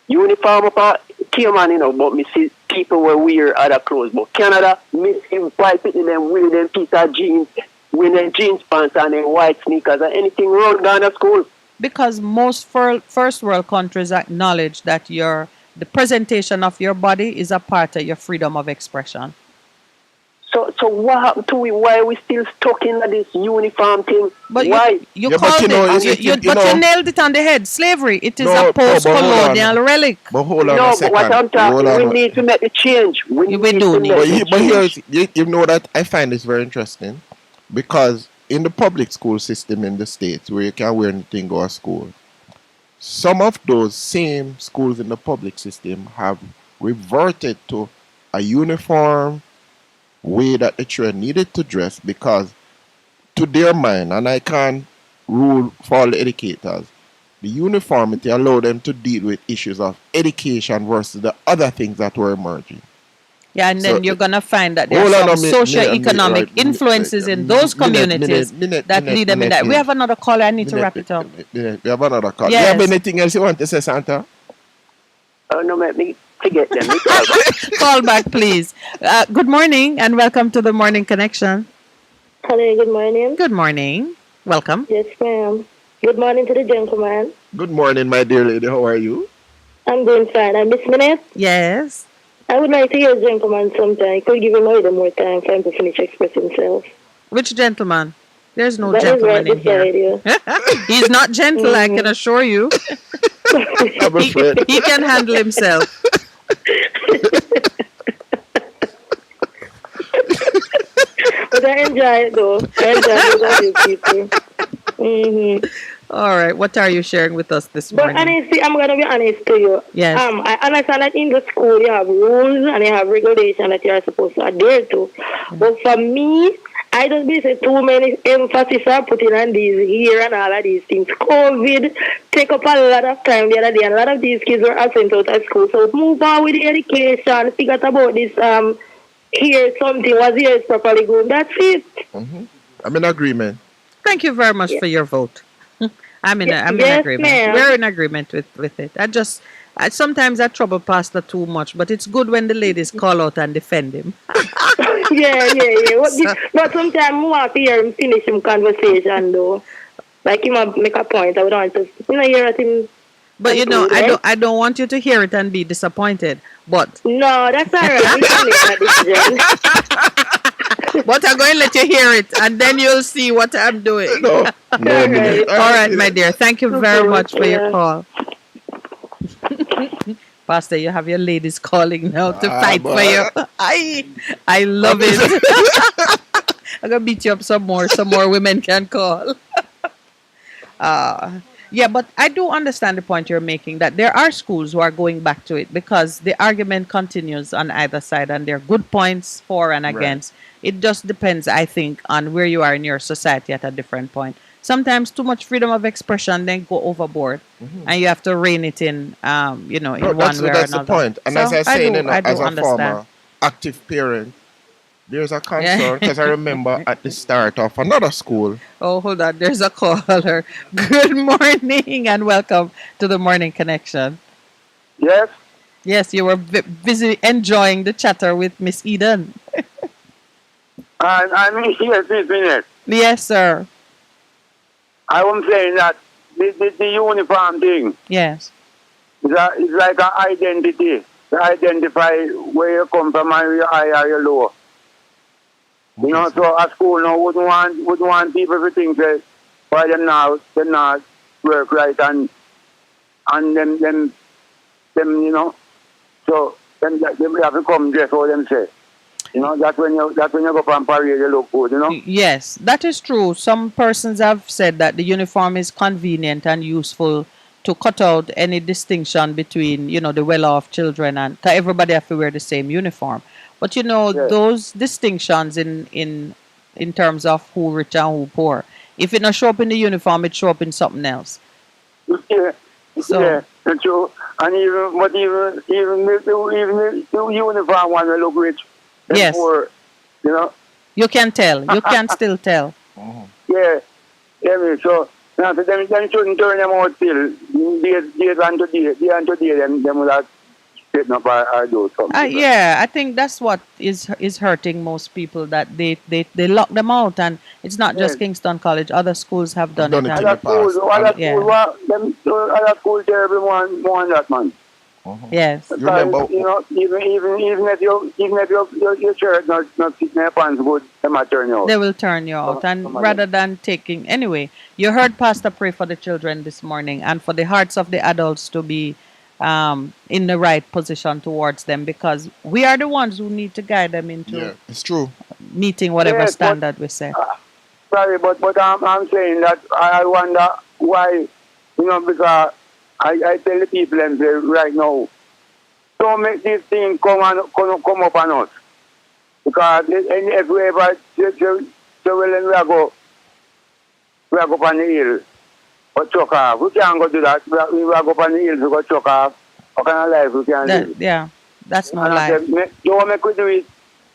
Uniform up at Cayman, but me see people will wear other clothes. But Canada, me see white Pitney them wear them piece of jeans, wear them jeans pants and them white sneakers and anything wrong going to school. Because most first world countries acknowledge that the presentation of your body is a part of your freedom of expression. So what happened to it? Why are we still stuck in this uniform thing? But why? You nailed it on the head. Slavery. It is a post-colonial relic. But hold on a second. But what I'm talking, we need to make the change. We do need But here's, you know that I find this very interesting, because in the public school system in the States, where you can wear anything, go to school, some of those same schools in the public system have reverted to a uniform way that the children needed to dress, because to their mind, and I can't rule for all the educators, the uniformity allowed them to deal with issues of education versus the other things that were emerging. Yeah, and then you're going to find that there are some socio-economic influences in those communities that lead them in that. We have another caller. I need to wrap it up. We have another caller. Yes. You have anything else you want to say, Santa? Oh, no, let me forget them. Call back, please. Good morning and welcome to the Morning Connection. Hello, good morning. Good morning. Welcome. Yes, ma'am. Good morning to the gentleman. Good morning, my dear lady. How are you? I'm doing fine. And Miss Minette? Yes. I would like to hear a gentleman sometime. Could give him a little more time for him to finish expressing himself. Which gentleman? There's no gentleman in here. He's not gentle, I can assure you. I'm afraid. He can handle himself. But I enjoy it though. I enjoy it with all you people. Mm-hmm. All right. What are you sharing with us this morning? But honestly, I'm going to be honest to you. Yes. I understand that in the school you have rules and you have regulations that you are supposed to adhere to. But for me, I don't believe too many emphasis are putting on these here and all of these things. COVID take up a lot of time the other day, and a lot of these kids were absent out of school. So move on with the education. Forget about this. Here something was here is properly going. That's it. Mm-hmm. I'm in agreement. Thank you very much for your vote. I'm in agreement. Ma'am. We're in agreement with it. Sometimes I trouble Pastor too much, but it's good when the ladies call out and defend him. Yeah. But sometimes I want to hear him finish him conversation though. Like he might make a point. I would want to hear him. But I don't want you to hear it and be disappointed. But no, that's all right. But I'm going to let you hear it, and then you'll see what I'm doing. No. All right, my dear. Thank you very much for your call. Pastor, you have your ladies calling now to fight for you. I love it. I'm gonna beat you up some more. Some more women can call. Yeah, but I do understand the point you're making that there are schools who are going back to it because the argument continues on either side, and there are good points for and Right. against. It just depends, I think, on where you are in your society at a different point. Sometimes too much freedom of expression then go overboard, and you have to rein it in, in No, one that's way or that's the another. point. And So as I say, you know, I do as a understand. former active parent, there's a concern Yeah. because I remember at the start of another school. Oh, hold on. There's a caller. Good morning and welcome to the Morning Connection. Yes, Yes, you were busy enjoying the chatter with Miss Eden. I'm here this minute. Yes, sir. I was saying that the uniform thing Yes. is like an identity to identify where you come from and where you high or you low. You know, so a school now wouldn't want people to think that why them not work right and them you know. So them have to come dress how them say. You know, that's when you go from parade you look good, you know. Yes, that is true. Some persons have said that the uniform is convenient and useful to cut out any distinction between, the well-off children, and 'cause everybody have to wear the same uniform. But Yes. those distinctions in terms of who rich and who poor, if it not show up in the uniform, it show up in something else. Yeah, So yeah, that's true. And even the uniform one will look rich. and Yes. poor, you know. you can tell. You can still tell. Yeah, so now so them shouldn't turn them out still. Days and today, them will have straighten up or do something. Yeah, I think that's what is hurting most people, that they lock them out, and it's not just Yes. Kingston College. Other schools have done Done it. it and- in the past. Yeah. Other schools terrible one that man. Yes. You remember- Because, you know, even if your shirt not sitting in your pants good, they might turn you out. They will turn you out. And Some of rather than taking, anyway, you heard Pastor pray for the children this morning and for the hearts of the adults to be in the right position towards them, because we are the ones who need to guide them into Yeah, it's true. meeting whatever Yes, but- standard we set. Sorry, but I'm saying that I wonder why, because I tell the people and say right now, don't make this thing come up on us. Because if we ever, so when we go on the hill, or chuck off. We can't go do that. We go up on the hill to go chuck off. What kind of life we can live? Yeah, that's no And I life. said, don't make we do it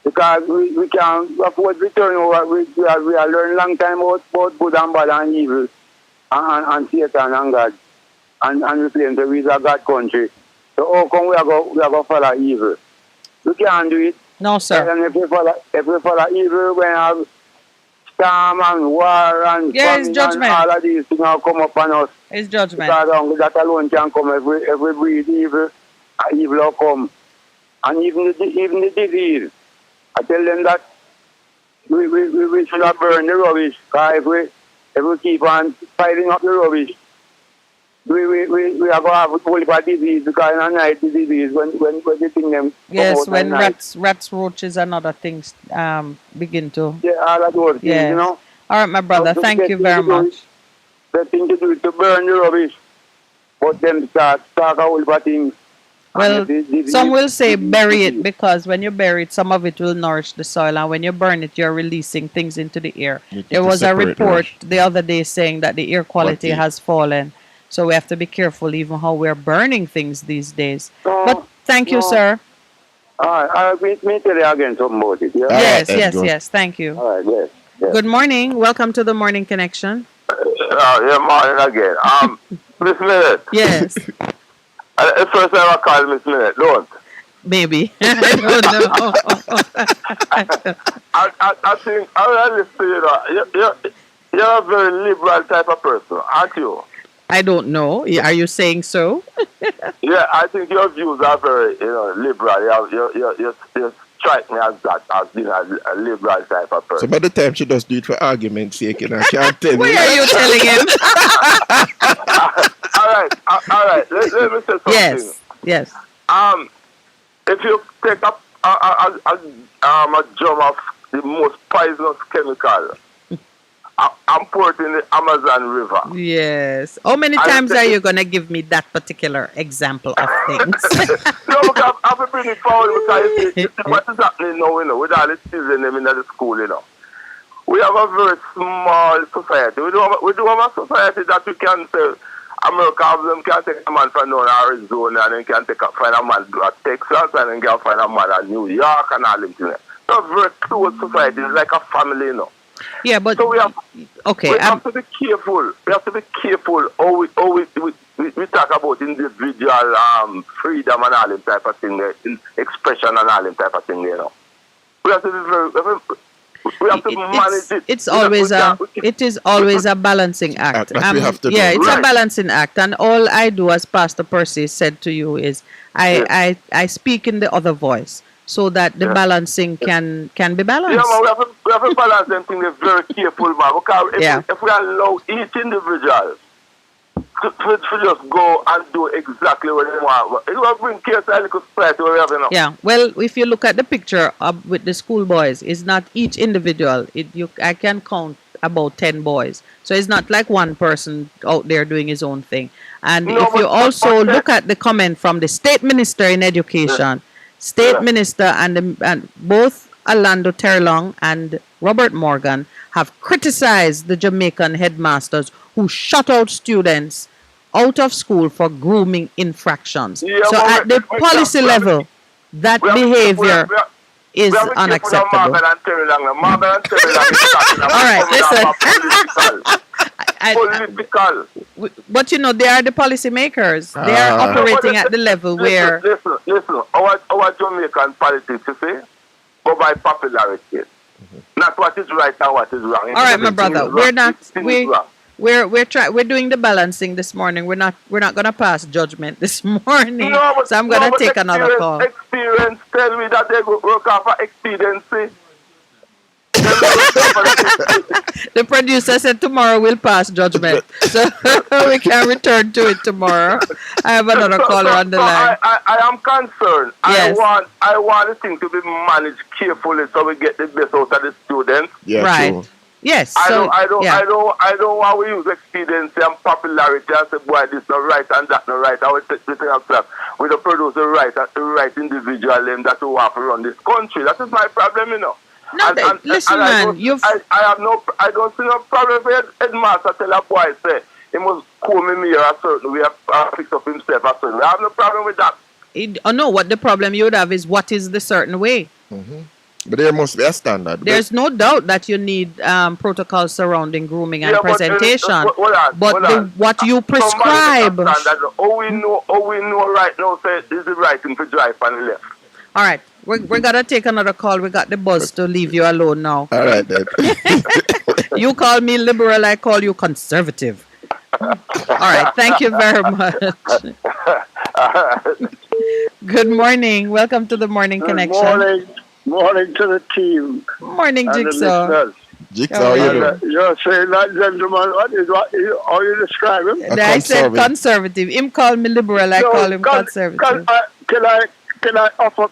because we can't afford to turn over. We have learned long time about good and bad and evil and Satan and God. And we claim that we are God country. So how come we are go follow evil? We can't do it. No, sir. And if we follow evil, we have storm and war and Yeah, it's famine and judgment. all of these things will come upon us. It's judgment. Because that alone can come if we breathe evil, evil will come. And even the disease. I tell them that we should not burn the rubbish. Because if we keep on piling up the rubbish, we are going to have a whole heap of disease, because in a night the disease when the thing them come Yes, out when at night. rats, roaches, and other things begin to. Yeah, all of those things, Yes. you know. All right, my brother. So Thank the you thing very to do much. is- The thing to do is to burn the rubbish, but them start a whole heap of things. Well, And some will say bury it, because when you bury it, some of it will nourish the soil, and when you burn it, you're releasing things into the air. You need There to was a separate report those. the other day saying that the air quality Quality. has fallen, so we have to be careful even how we're burning things these days. But thank you, no. sir. All right, me tell you again something about it. Yeah? Yes, right, yes, Edgar. yes. Thank you. All right, yes. yes. Good morning. Welcome to the Morning Connection. Yeah, morning again. Miss Minute. Yes, The first time I called Miss Minute, don't. maybe. I don't know. I think, I listen to you, you're a very liberal type of person, aren't you? I don't know. Are you saying so? Yeah, I think your views are very, liberal. You strike me as that, as being a liberal type of So person. by the time she does do it for argument's sake, I can't tell Why you. are you telling him? all right. Let me say something. Yes, yes. If you take up a drum of the most poisonous chemical. I'm poured in the Amazon River. Yes. How many times are you going to give me that particular example of things? No, because I have to bring it forward because you see what is happening now, with all the children in the school, We have a very small society. We do have a society that we can say, America them can take a man from down Arizona and then can find a man at Texas and then can find a man at New York and all them things. So it's a very close society. It's like a family, Yeah, but so we have to be careful. We have to be careful how we talk about individual freedom and all them type of thing, expression and all them type of thing, We have to be we have to manage it. It is always a balancing act. That we have to do. It's a balancing act, and all I do, as Pastor Percy said to you, is I speak in the other voice, so that the balancing can be balanced. Yeah, man, we have to balance them things very careful, man. Because if we allow each individual to just go and do exactly what they want, it will bring chaos to the society where we have now. Yeah, well, if you look at the picture with the schoolboys, it's not each individual. I can count about 10 boys. So it's not like one person out there doing his own thing. And if you also look at the comment from the state minister in education, minister and both Orlando Terlong and Robert Morgan have criticized the Jamaican headmasters who shut out students out of school for grooming infractions. Yeah, so at the policy level, that behavior is unacceptable. All right, listen. Political. But they are the policy makers. They are operating at the level where... Listen. Our Jamaican politics, you see, go by popularity. Not what is right and what is wrong. All right, my brother. We're doing the balancing this morning. We're not going to pass judgment this morning. So I'm going to take another call. Experience tell me that they work off for expediency. The producer said tomorrow we'll pass judgment, so we can return to it tomorrow. I have another caller on the line. I am concerned. Yes. I want the thing to be managed carefully so we get the best out of the students. Yeah, right. True. Yes. I don't want to use expediency and popularity and say, boy, this not right and that not right. I will take the thing ourselves. We don't produce the right individual that who have to run this country. That is my problem, Listen, man, I don't see no problem with headmaster tell a boy say he must comb him here a certain way, fix up himself a certain way. I have no problem with that. No, what the problem you would have is what is the certain way. Mm-hmm. But there must be a standard. There's no doubt that you need protocols surrounding grooming and presentation. What you prescribe. All we know right now say is the right thing to drive on the left. All right. We're going to take another call. We got the buzz to leave you alone now. All right, then. You call me liberal, I call you conservative. All right. Thank you very much. Good morning. Welcome to the Morning Connection. Morning to the team. Morning, Jigsaw. Jigsaw, how you doing? You're saying that, gentleman, how you describe him? I said conservative. Him call me liberal, I call him conservative. Can I offer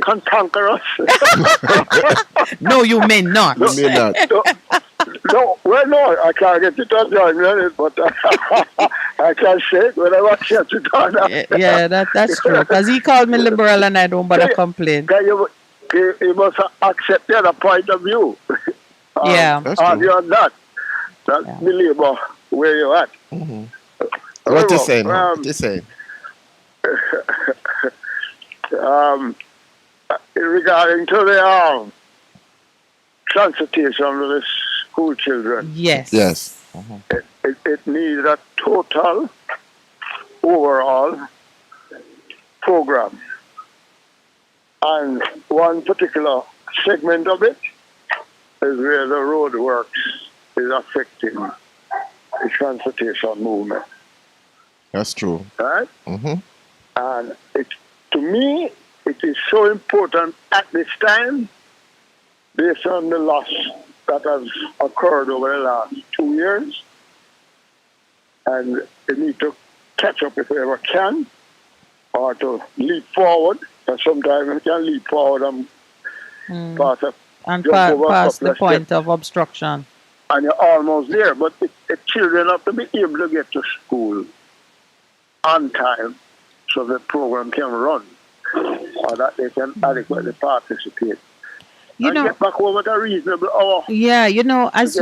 cantankerous? No, you may not. You may not. No, I can't get it on but I can say it when I watch it on. Yeah, that's true. Because he called me liberal and I don't bother complain. You must accept the other point of view. Yeah. Argue on that. That's the labor where you're at. Mm-hmm. What you saying? What you saying? Regarding to the transportation of the school children. Yes. Mm-hmm. It needs a total overall program. And one particular segment of it is where the road works is affecting the transportation movement. That's true. Right? Mm-hmm. And to me, it is so important at this time, based on the loss that has occurred over the last 2 years. And they need to catch up if they ever can, or to leap forward. And sometimes we can leap forward and pass a And jump over a past couple the of point steps, of obstruction. and you're almost there. But the children have to be able to get to school on time so the program can run, or that they can adequately participate. You and know, get back home at a reasonable hour. yeah, you know, As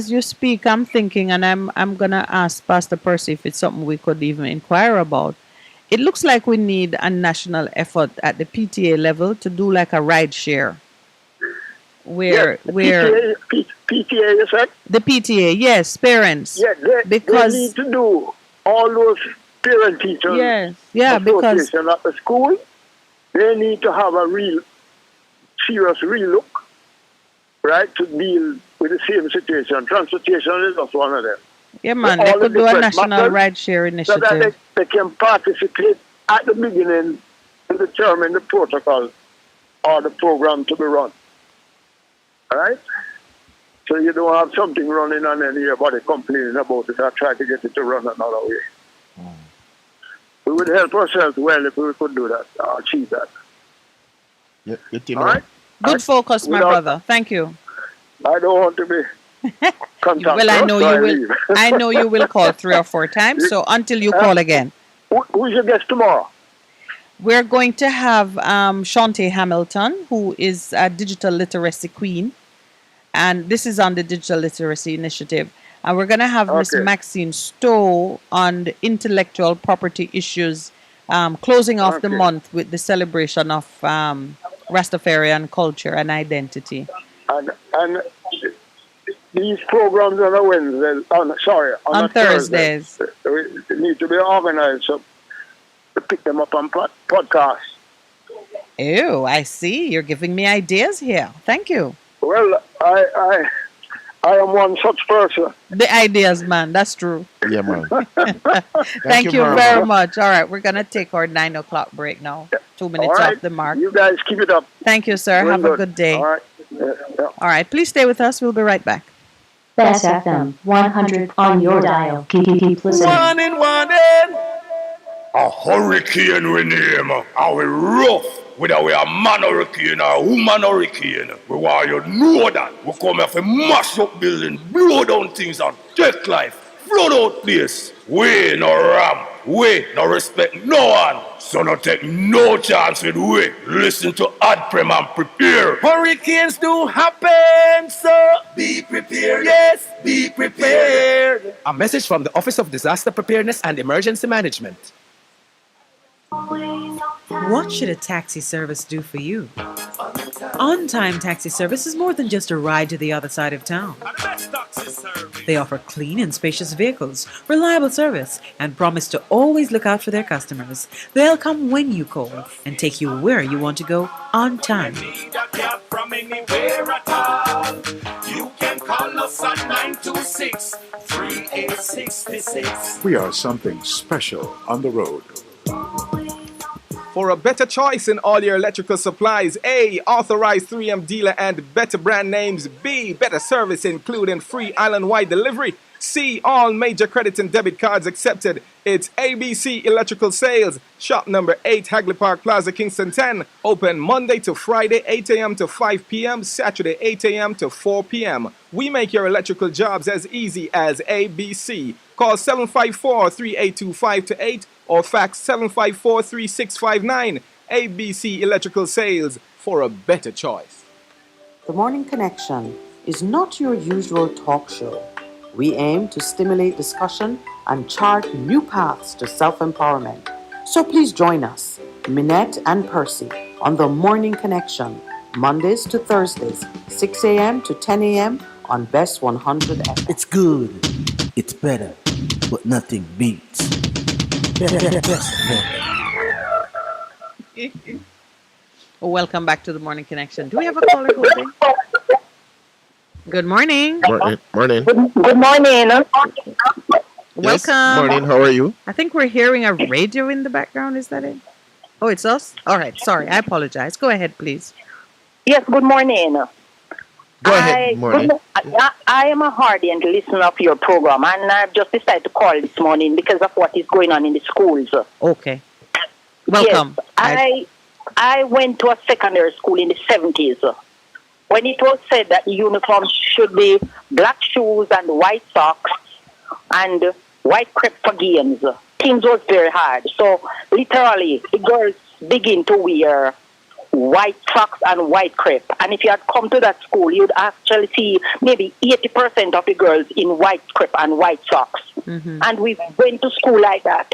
you speak, I'm thinking, and I'm gonna ask Pastor Percy if it's something we could even inquire about. It looks like we need a national effort at the PTA level to do like a ride share, where PTA, you said? The PTA, yes, parents. Yeah, because they need to do all those parent teachers because association at the school. They need to have a real serious relook, right, to deal with the same situation. Transportation is just one of them. Yeah, man, they could do a national ride share initiative. So that they can participate at the beginning to determine the protocol or the program to be run. All right? So you don't have something running and then everybody complaining about it or try to get it to run another way. We would help ourselves well if we could do that, or achieve that. All right? Good focus, my brother. Thank you. I don't want to be well, I know you will. I know you will call 3 or 4 times. So until you call again. Who's your guest tomorrow? We're going to have Shantae Hamilton, who is a digital literacy queen, and this is on the Digital Literacy Initiative. And we're going to have Miss Maxine Stowe on the intellectual property issues, closing off the month with the celebration of Rastafarian culture and identity. And these programs on a Wednesday, on Thursdays. They need to be organized so to pick them up on podcasts. Oh, I see. You're giving me ideas here. Thank you. Well, I am one such person. The ideas, man. That's true. Yeah, man. Thank you very much. All right, we're going to take our 9 o'clock break now. 2 minutes All right. off the mark. You guys keep it up. Thank you, sir. Doing Have a good day. All right. All right, please stay with us. We'll be right back. Best FM 100 on your dial. Keep listening. One in. A hurricane we name. Are we rough? Whether we are man hurricane or woman hurricane, we want you to know that. We come here for mash up building, blow down things and take life, flood out place. We no ram, we no respect no one. So no take no chance with we. Listen to Adprem and prepare. Hurricanes do happen, so be prepared. Yes, be prepared. A message from the Office of Disaster Preparedness and Emergency Management. What should a taxi service do for you? On-time taxi service is more than just a ride to the other side of town. They offer clean and spacious vehicles, reliable service, and promise to always look out for their customers. They'll come when you call and take you where you want to go on time. From anywhere at all. You can call us at 926-3866. We are something special on the road. For a better choice in all your electrical supplies, A, authorized 3M dealer and better brand names. B, better service including free island-wide delivery. C, all major credit and debit cards accepted. It's ABC Electrical Sales. Shop number 8, Hagley Park Plaza, Kingston 10. Open Monday to Friday, 8 a.m. to 5 p.m. Saturday, 8 a.m. to 4 p.m. We make your electrical jobs as easy as ABC. Call 754-382-528 or fax 754-3659. ABC Electrical Sales, for a better choice. The Morning Connection is not your usual talk show. We aim to stimulate discussion and chart new paths to self-empowerment. So please join us, Minette and Percy, on The Morning Connection, Mondays to Thursdays, 6 a.m. to 10 a.m. on Best 100 FM. It's good, it's better, but nothing beats. Welcome back to The Morning Connection. Do we have a caller holding? Good morning. Morning. Good morning. Yes, Welcome. morning. How are you? I think we're hearing a radio in the background. Is that it? Oh, it's us? All right. Sorry. I apologize. Go ahead, please. Yes, good morning. Go ahead. Morning. I am a ardent listener of your program, and I've just decided to call this morning because of what is going on in the schools. Okay. Welcome. Yes, I went to a secondary school in the 70s, when it was said that the uniform should be black shoes and white socks and white crepe for games, things was very hard. So literally, the girls begin to wear white socks and white crepe. And if you had come to that school, you'd actually see maybe 80% of the girls in white crepe and white socks. And we went to school like that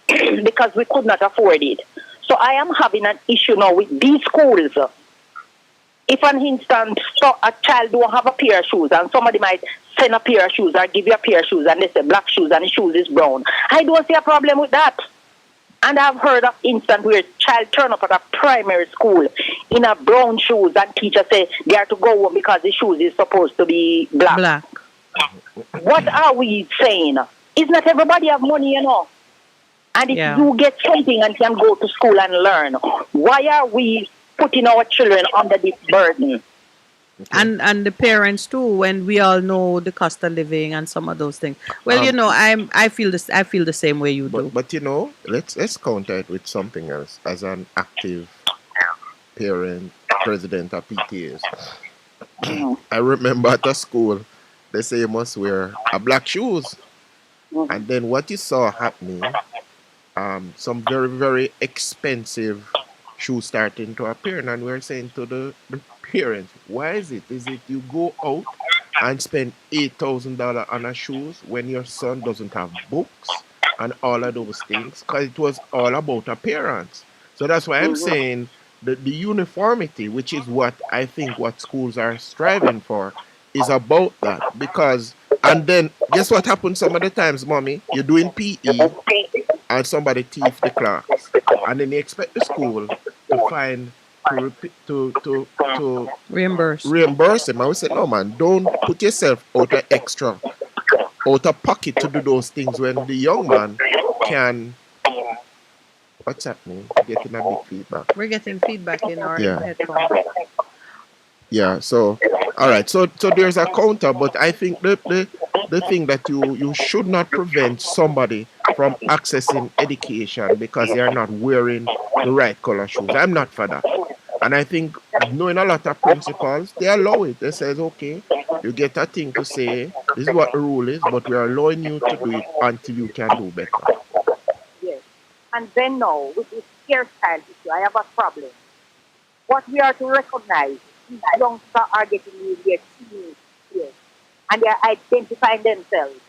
because we could not afford it. So I am having an issue now with these schools. If, an instance, a child don't have a pair of shoes and somebody might send a pair of shoes or give you a pair of shoes and they say black shoes and the shoes is brown, I don't see a problem with that. And I've heard of instance where a child turn up at a primary school in a brown shoes and teacher say they are to go home because the shoes is supposed to be black. What are we saying? Is not everybody have money, you know? And if you get something and can go to school and learn, why are we putting our children under this burden? And the parents too, when we all know the cost of living and some of those things. Well, you know, I feel the same way you do. But you know, let's counter it with something else. As an active parent, president of PTAs, I remember at a school they say you must wear a black shoes, and then what you saw happening, some very very expensive shoes starting to appear, and we're saying to the parents, why is it? Is it you go out and spend $8,000 on a shoes when your son doesn't have books and all of those things? Because it was all about appearance. So that's why I'm saying that the uniformity, which is what I think what schools are striving for, is about that. Because, and then guess what happens some of the times, mommy? You're doing PE and somebody thief the class, and then they expect the school to find to reimburse them. I would say, no man, don't put yourself out of extra, out of pocket to do those things when the young man can. What's happening? Getting a big feedback. We're getting feedback in our headphones. Yeah, so all right, so there's a counter, but I think the thing that you should not prevent somebody from accessing education because they are not wearing the right color shoes. I'm not for that. And I think knowing a lot of principals, they allow it. They says, okay, you get a thing to say, this is what the rule is, but we are allowing you to do it until you can do better. Yes. And then now, with this hairstyle issue, I have a problem. What we are to recognize, these youngsters are getting in their teens years, and they are identifying themselves.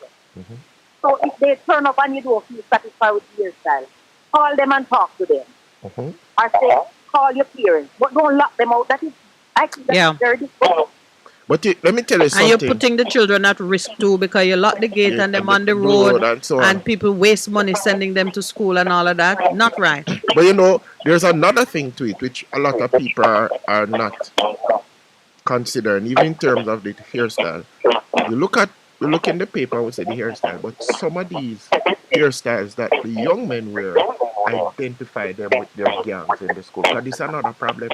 So if they turn up and you don't feel satisfied with the hairstyle, call them and talk to them. Or say, call your parents, but don't lock them out. That is, I think that's very difficult. But let me tell you something. And you're putting the children at risk too because you lock the gate and them on the road and people waste money sending them to school and all of that. Not right. But you know, there's another thing to it which a lot of people are not considering, even in terms of the hairstyle. We look in the paper and we say the hairstyle, but some of these hairstyles that the young men wear identify them with their gangs in the school. So this is another problem.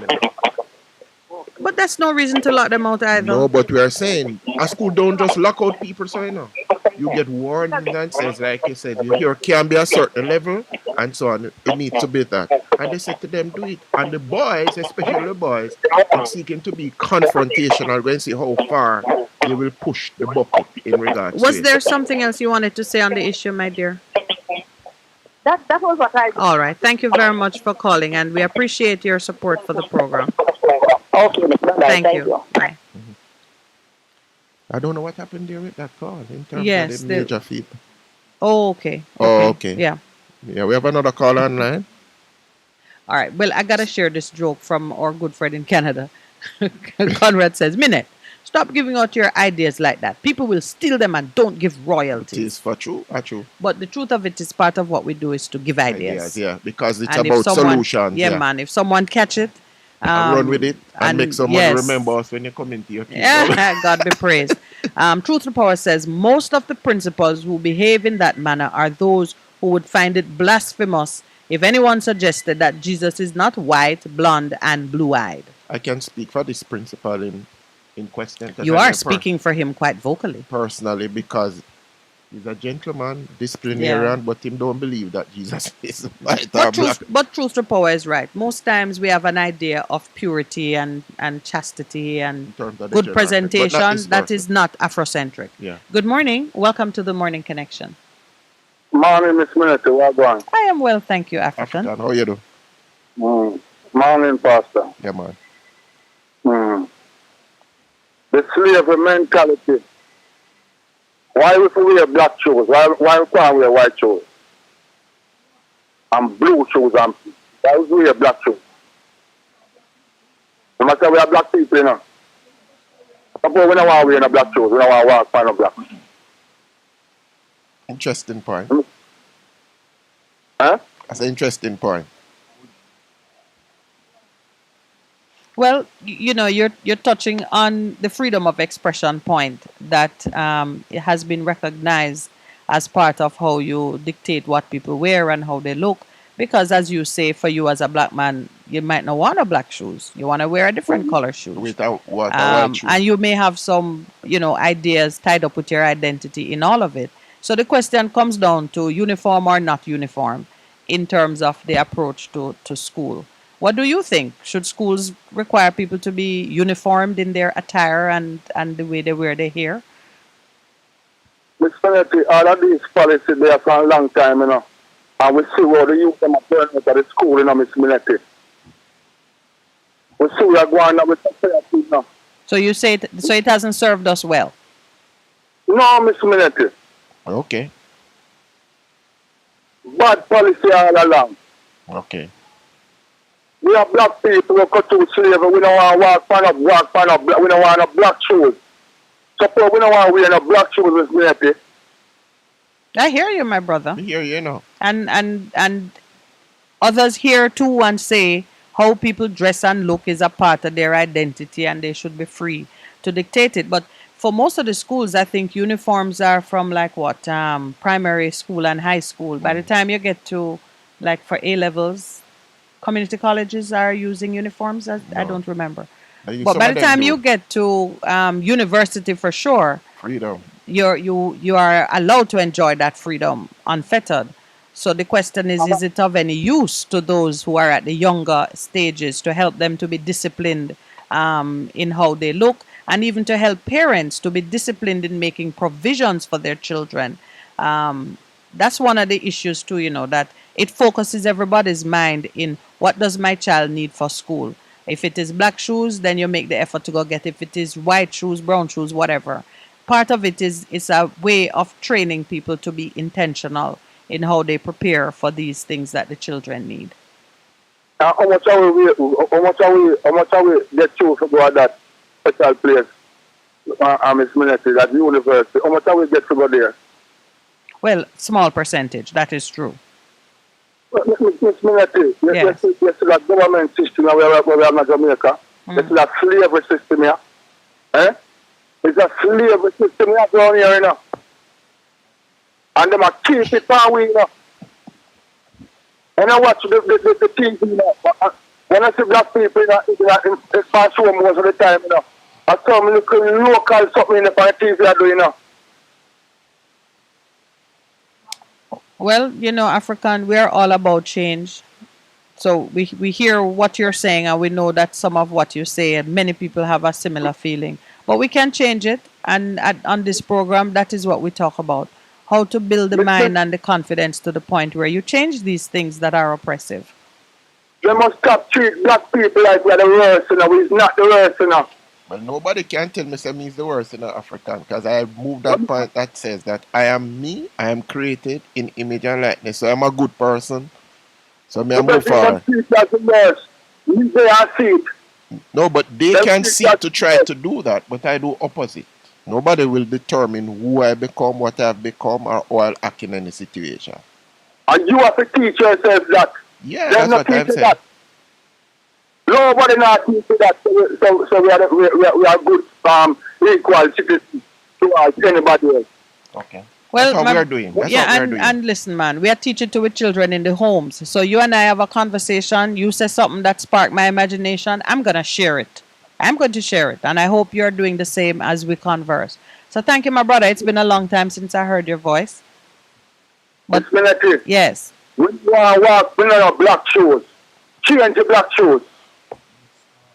But that's no reason to lock them out either. No, but we are saying a school don't just lock out people, so you know. You get warnings and says, like you said, you can be a certain level and so on. It needs to be that. And they said to them, do it. And the boys, especially the boys, are seeking to be confrontational and see how far they will push the bucket in regards to it. Was there something else you wanted to say on the issue, my dear? That was what I... All right. Thank you very much for calling, and we appreciate your support for the program. Okay, thank you. Bye. I don't know what happened there with that call in terms of the major feedback. Oh, okay. Oh, okay. Yeah. Yeah, we have another call online. All right. Well, I got to share this joke from our good friend in Canada. Conrad says, Minette, stop giving out your ideas like that. People will steal them and don't give royalties. It is for true. But the truth of it is part of what we do is to give ideas. Yeah, because it's about solutions. Yeah, man. If someone catch it, run with it and make someone remember us when you come into your team. Yeah, God be praised. Truth to Power says most of the principals who behave in that manner are those who would find it blasphemous if anyone suggested that Jesus is not white, blonde, and blue-eyed. I can speak for this principal in question. You are speaking for him quite vocally. Personally, because He's a gentleman, disciplinarian, but him don't believe that Jesus is white or But black. truth to power is right. Most times we have an idea of purity and chastity and terms of the good general, presentation but not this that person. is not Afrocentric. Yeah. Good morning. Welcome to the Morning Connection. Morning, Miss Minette. What going? I am well, thank you, African. How you do? Morning, Pastor. Yeah, man. The slavery mentality. Why we wear black shoes? Why we can't wear white shoes? And blue shoes and why we wear black shoes? No matter we are black people, you know. Suppose we don't want to wear no black shoes, we don't want to walk on no black. Interesting point. Huh? That's an interesting point. Well, you know, you're touching on the freedom of expression point that it has been recognized as part of how you dictate what people wear and how they look. Because as you say, for you as a black man, you might not want a black shoes. You want to wear a different color shoes. Without what? White shoes. And you may have some, you know, ideas tied up with your identity in all of it. So the question comes down to uniform or not uniform in terms of the approach to school. What do you think? Should schools require people to be uniformed in their attire and the way they wear their hair? Miss Minette, all of these policies there for a long time, you know. And we see how the youth them are turning out of the school, you know, Miss Minette. We see we are going on with the prayer, you know. So you say so it hasn't served us well? No, Miss Minette. Okay. Bad policy all along. Okay. We are black people who cut to slavery. We don't want to walk on up. We don't want no black shoes. Suppose we don't want to wear no black shoes, Miss Minette. I hear you, my brother. I hear you now. And others hear too and say how people dress and look is a part of their identity and they should be free to dictate it. But for most of the schools, I think uniforms are from like what, primary school and high school. By the time you get to like for A levels, community colleges are using uniforms. I don't remember. But by the time you get to university, for sure, freedom. You are allowed to enjoy that freedom unfettered. So the question is it of any use to those who are at the younger stages to help them to be disciplined in how they look, and even to help parents to be disciplined in making provisions for their children? That's one of the issues too, you know, that it focuses everybody's mind in what does my child need for school. If it is black shoes, then you make the effort to go get it. If it is white shoes, brown shoes, whatever. Part of it is a way of training people to be intentional in how they prepare for these things that the children need. How much are we get you to go to that special place, Miss Minette, that university? How much are we get to go there? Well, small percentage, that is true. Miss Minette, yes, that government system where we have in Jamaica. It's a slavery system here. It's a slavery system here down here, you know. And them are keep it on we, you know. And I watch the TV, you know. When I see black people in the classroom most of the time, you know, I saw me look local something in the TV I do, you know. Well, you know, African, we're all about change. So we hear what you're saying and we know that some of what you say and many people have a similar feeling. But we can change it. And on this program, that is what we talk about. How to build the mind and the confidence to the point where you change these things that are oppressive. They must stop treat black people like we're the worst, you know. We're not the worst, you know. Well, nobody can tell me he's the worst in African, because I moved that point that says that I am me, I am created in image and likeness, so I'm a good person. So I move forward. No, but they can see to try to do that, but I do opposite. Nobody will determine who I become, what I've become, or how I'll act in any situation. And you have to teach yourself that. Yeah, that's what I'm saying. Nobody not teach you that. So we are good, equal citizens to anybody else. Okay. Well, that's what we are doing. That's yeah, what we are doing. And listen, man, we are teaching to our children in the homes. So you and I have a conversation. You say something that sparked my imagination. I'm going to share it. I'm going to share it. And I hope you're doing the same as we converse. So thank you, my brother. It's been a long time since I heard your voice. But yes. We want to walk, we don't have black shoes. Change the black shoes.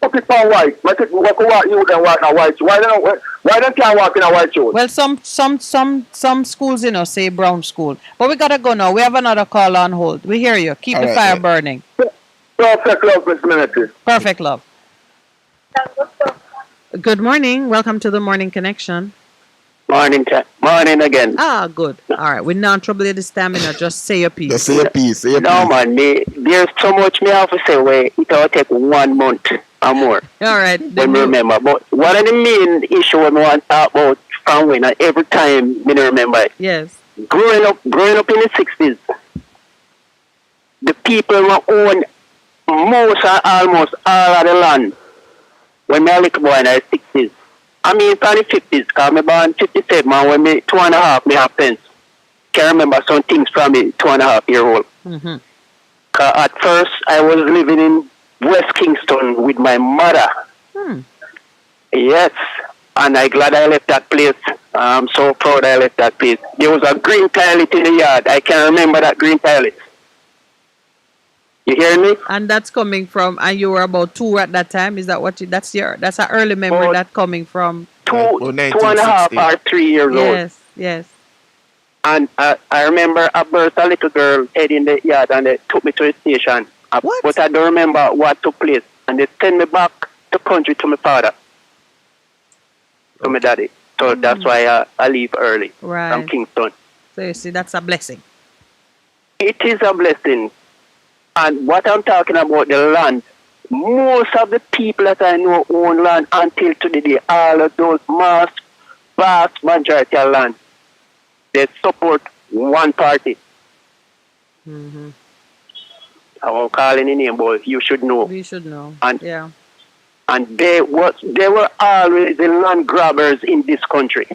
Put it on white. But if we walk you then walk in white. Why don't you walk in a white shoes? Well, some schools, say brown school. But we gotta go now. We have another call on hold. We hear you. Keep the fire burning. Perfect love, Miss Minity. Perfect love. Good morning. Welcome to the Morning Connection. Morning again. Ah, good. All right. We're not in trouble at this time. Just say your piece. Just say your piece. Say your no, man. There's so much me have to say where it will take 1 month or more. All right. When me remember. But one of the main issue we want to talk about from when every time me remember it. Yes. Growing up in the 60s, the people who own most or almost all of the land when me a little boy in the 60s. I mean, from the 50s, because I born 57, man, when me 2.5, me have pence. Can remember some things from me 2.5-year-old. Mm-hmm. At first, I was living in West Kingston with my mother. Yes, and I'm glad I left that place. I'm so proud I left that place. There was a green toilet in the yard. I can remember that green toilet. You hear me? And that's coming from, and you were about 2 at that time. Is that what that's an early memory that coming from? 2.5 or 3 years old. Yes, yes. And I remember I birthed a little girl head in the yard and they took me to the station. But I don't remember what took place. And they sent me back to country to my father. To my daddy. So that's why I leave early from Kingston. So you see, that's a blessing. It is a blessing. And what I'm talking about, the land, most of the people that I know own land until today, all of those vast majority of land, they support one party. Mm-hmm. I won't call any name, but you should know. We should know. And, yeah. And they were always the land grabbers in this country.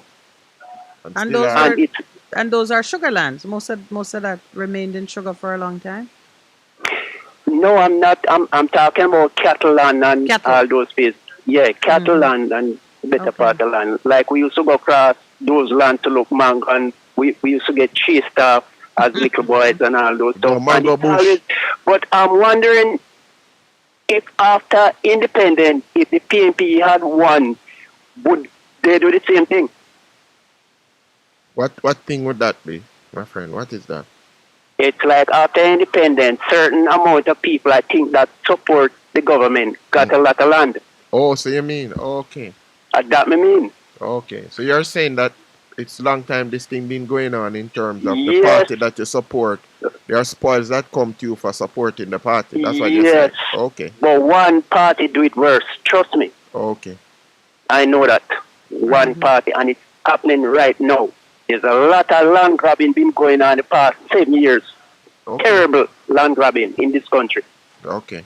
And those are sugar lands. Most of that remained in sugar for a long time. No, I'm not. I'm talking about cattle land and all those places. Yeah, cattle land and better part of land. Like we used to go across those lands to look mango, and we used to get chased off as little boys and all those stuff. But I'm wondering if after independence, if the PNP had won, would they do the same thing? What thing would that be, my friend? What is that? It's like after independence, certain amount of people, I think, that support the government got a lot of land. Oh, so you mean, okay. That me mean. Okay, so you're saying that it's long time this thing been going on in terms of the party that you support. There are spoils that come to you for supporting the party. That's what you're saying. Okay. But one party do it worse. Trust me. Okay. I know that. One party, and it's happening right now. There's a lot of land grabbing been going on the past 7 years. Terrible land grabbing in this country. Okay.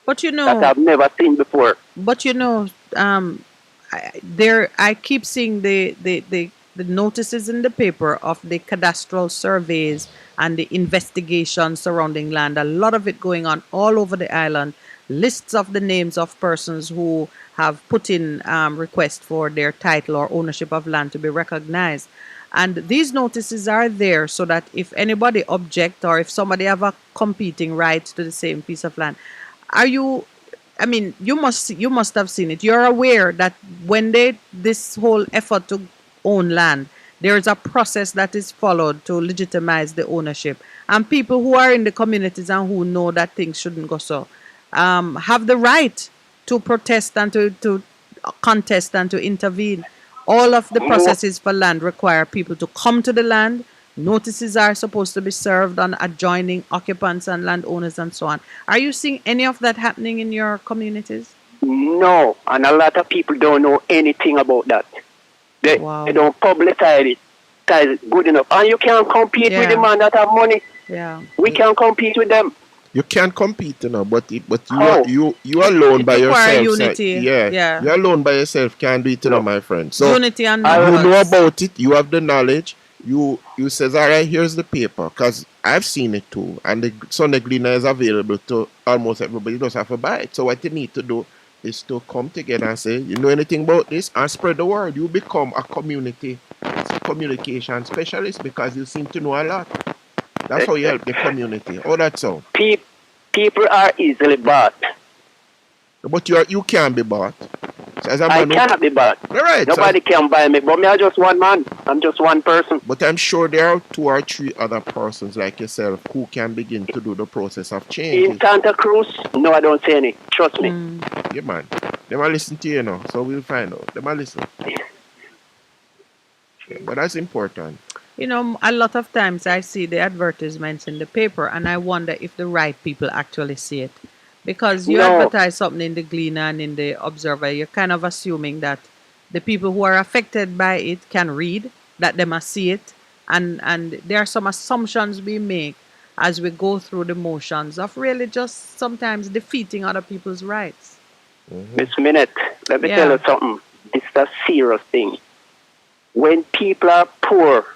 But you know that I've never seen before. But you know, I keep seeing the notices in the paper of the cadastral surveys and the investigation surrounding land. A lot of it going on all over the island. Lists of the names of persons who have put in requests for their title or ownership of land to be recognized. And these notices are there so that if anybody object or if somebody have a competing right to the same piece of land, you must have seen it. You're aware that when this whole effort to own land, there is a process that is followed to legitimize the ownership. And people who are in the communities and who know that things shouldn't go so, have the right to protest and to contest and to intervene. All of the processes for land require people to come to the land. Notices are supposed to be served on adjoining occupants and landowners and so on. Are you seeing any of that happening in your communities? No, and a lot of people don't know anything about that. They don't publicize it good enough. And you can't compete with the man that have money. Yeah. We can't compete with them. You can't compete, but you alone by yourself. Unity. Yeah. You alone by yourself can't do it, my friend. So unity and you know about it. You have the knowledge. You says, all right, here's the paper, because I've seen it too, and the Sunday Gleaner is available to almost everybody. You just have to buy it. So what you need to do is to come together and say, you know anything about this, and spread the word. You become a communication specialist because you seem to know a lot. That's how you help the community. Oh, that's so. People are easily bought. But you can't be bought. So as a I man cannot be bought. Right, Nobody can buy me. But me, I'm just one man. I'm just one person. But I'm sure there are 2 or 3 other persons like yourself who can begin to do the process of change. In Santa Cruz, no, I don't say any. Trust me. Yeah, man. They might listen to you now, so we'll find out. They might listen. Yeah, but that's important. You know, a lot of times I see the advertisements in the paper and I wonder if the right people actually see it. Because you advertise something in the Gleaner and in the Observer, you're kind of assuming that the people who are affected by it can read, that they must see it. And there are some assumptions we make as we go through the motions of really just sometimes defeating other people's rights. Miss Minute, let me tell you something. It's a serious thing. When people are poor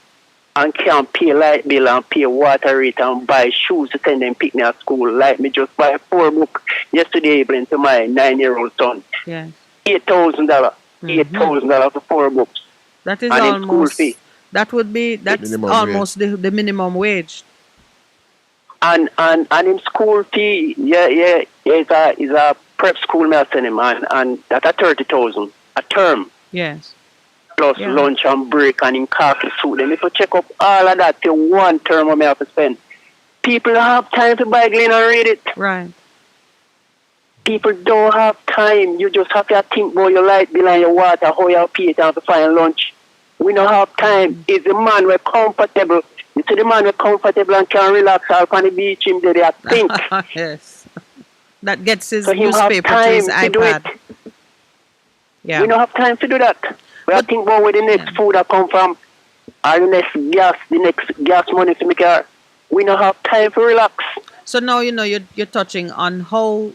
and can't pay light bill and pay water rate and buy shoes to send them pick me at school, like me just buy 4 books yesterday evening to my 9-year-old son. Yeah. $8,000. $8,000 for 4 books. That is and almost, school fee. that's almost the minimum wage. And in school fee, is a prep school me I send him, and that's a 30,000 a term. Yes. Plus lunch and break and in khaki suit. Then if you check up all of that to 1 term I have to spend. People don't have time to buy Glen and read it. Right. People don't have time. You just have to think about your light bill and your water, how you pay it and to find lunch. We don't have time. It's the man we're comfortable. You see the man we're comfortable and can relax out on the beach in there, they think. Yes. That gets his So he have newspaper to his time to do iPad. it. Yeah. We don't have time to do that. We have to think about where the next food that come from, or the next gas money to make car. We don't have time to relax. So now you know you're touching on how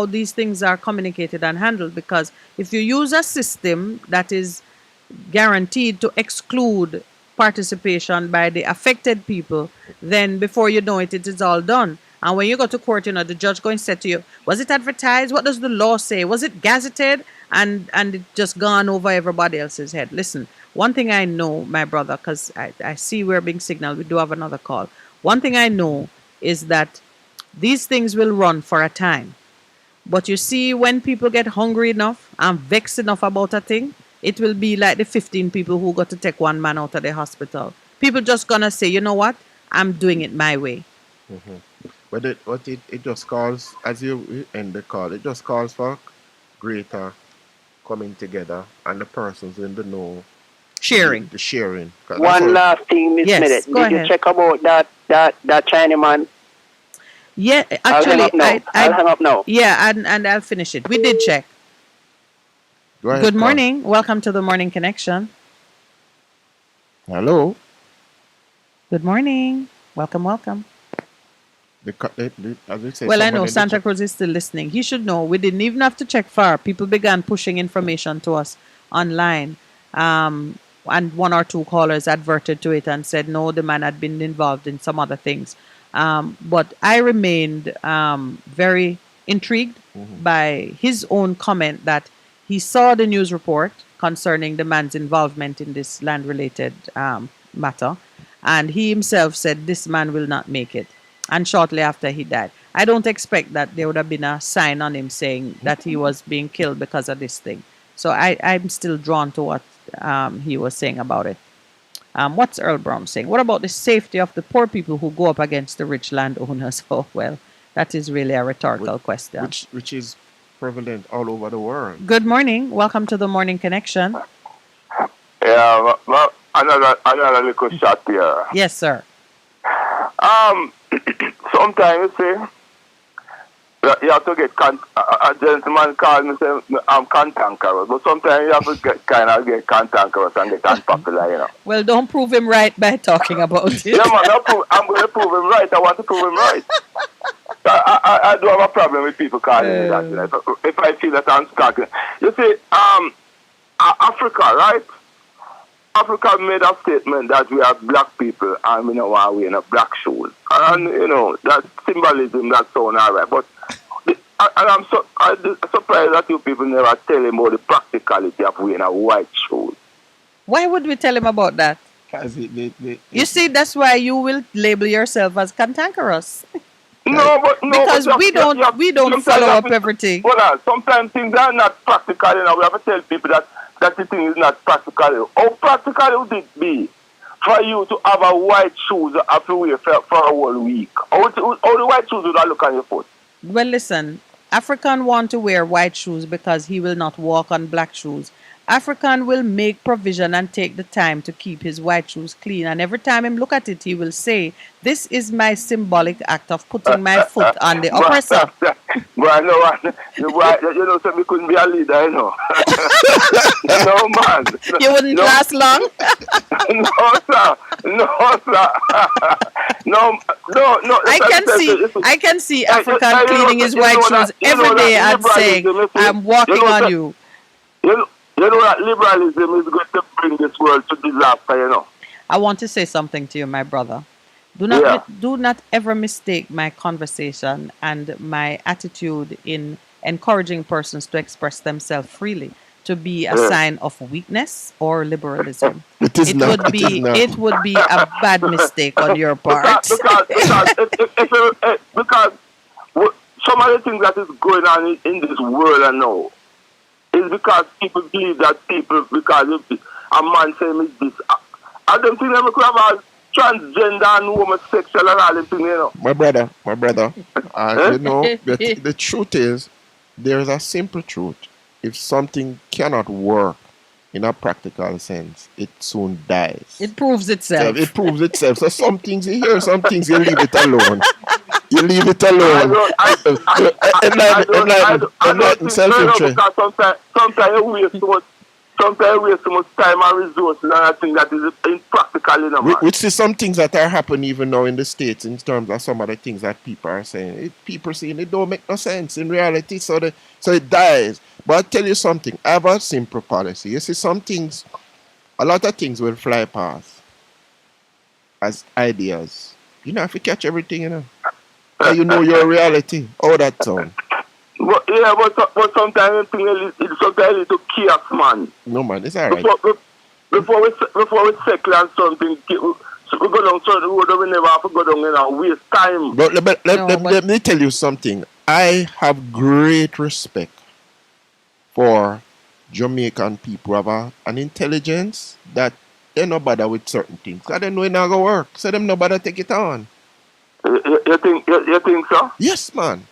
these things are communicated and handled, because if you use a system that is guaranteed to exclude participation by the affected people, then before you know it, it is all done. And when you go to court, you know, the judge going to say to you, was it advertised? What does the law say? Was it gazetted? And it just gone over everybody else's head. Listen, one thing I know, my brother, because I see we're being signaled, we do have another call. One thing I know is that these things will run for a time. But you see, when people get hungry enough and vexed enough about a thing, it will be like the 15 people who got to take 1 man out of the hospital. People just going to say, you know what? I'm doing it my way. Mm-hmm. But it just calls, as you end the call, it just calls for greater coming together and the persons in the know. Sharing. The sharing. One last thing, Miss Minute. Did you check about that Chinaman? Yeah, actually, I'll hang up now. Yeah, and I'll finish it. We did check. Go ahead, Good morning. Welcome to the Morning Connection. Hello. Good morning. Welcome. Well, I know Santa Cruz is still listening. He should know. We didn't even have to check far. People began pushing information to us online. And 1 or 2 callers adverted to it and said, no, the man had been involved in some other things. But I remained very intrigued by his own comment that he saw the news report concerning the man's involvement in this land-related matter. And he himself said, this man will not make it. And shortly after he died. I don't expect that there would have been a sign on him saying that he was being killed because of this thing. So I'm still drawn to what he was saying about it. What's Earl Brown saying? What about the safety of the poor people who go up against the rich landowners? Oh, well, that is really a rhetorical question. Which is prevalent all over the world. Good morning. Welcome to the Morning Connection. Yeah, well, another little shot here. Yes, sir. Sometimes you see, you have to get a gentleman called me say I'm cantankerous, but sometimes you have to get cantankerous and get unpopular, you know. Well, don't prove him right by talking about it. Yeah, man, I'm going to prove him right. I want to prove him right. I do have a problem with people calling me that. You know, if I feel that I'm talking, you see, Africa, right? Africa made a statement that we are black people and we don't want to wear black shoes. And, you know, that symbolism, that's so all right. But I'm surprised that you people never tell him about the practicality of wearing a white shoes. Why would we tell him about that? You see, that's why you will label yourself as cantankerous. No, because but we don't follow up everything. Well, sometimes things are not practical. You know, we have to tell people that the thing is not practical. How practical would it be for you to have a white shoes after wear for a whole week? How the white shoes would that look on your foot? Well, listen, African want to wear white shoes because he will not walk on black shoes. African will make provision and take the time to keep his white shoes clean. And every time him look at it, he will say, this is my symbolic act of putting my foot on the oppressor. Well, you know, so we couldn't be a leader, you know. No, man. You wouldn't last long? No, sir. No. I can see African cleaning his white shoes every day and saying, I'm walking on you. You know that liberalism is going to bring this world to disaster, you know. I want to say something to you, my brother. Do not ever mistake my conversation and my attitude in encouraging persons to express themselves freely to be a sign of weakness or liberalism. It would be a bad mistake on your part. Because some of the things that is going on in this world now is because people believe that because if a man saying is this, I don't think they could have a transgender and homosexual and all the things, you know. My brother, you know, the truth is, there is a simple truth. If something cannot work in a practical sense, it soon dies. It proves itself. It proves itself. So some things you hear, some things you leave it alone. You leave it alone. Enlighten self-interest. Sometimes you waste so much time and resources and I think that is impractical, you know, man. Which is some things that are happening even now in the States in terms of some of the things that people are saying. People saying it don't make no sense in reality, so it dies. But I'll tell you something, I have a simple policy. You see, some things, a lot of things will fly past as ideas. You know, if you catch everything, you know. So you know your reality. How that sound? But sometimes it's sometimes to chaos, man. No, man, it's all right. Before we settle on something, we go down certain road that we never have to go down and waste time. But let me tell you something. I have great respect for Jamaican people who have an intelligence that they no bother with certain things. Because they know it's not going to work. So them no bother take it on. You think so? Yes, man.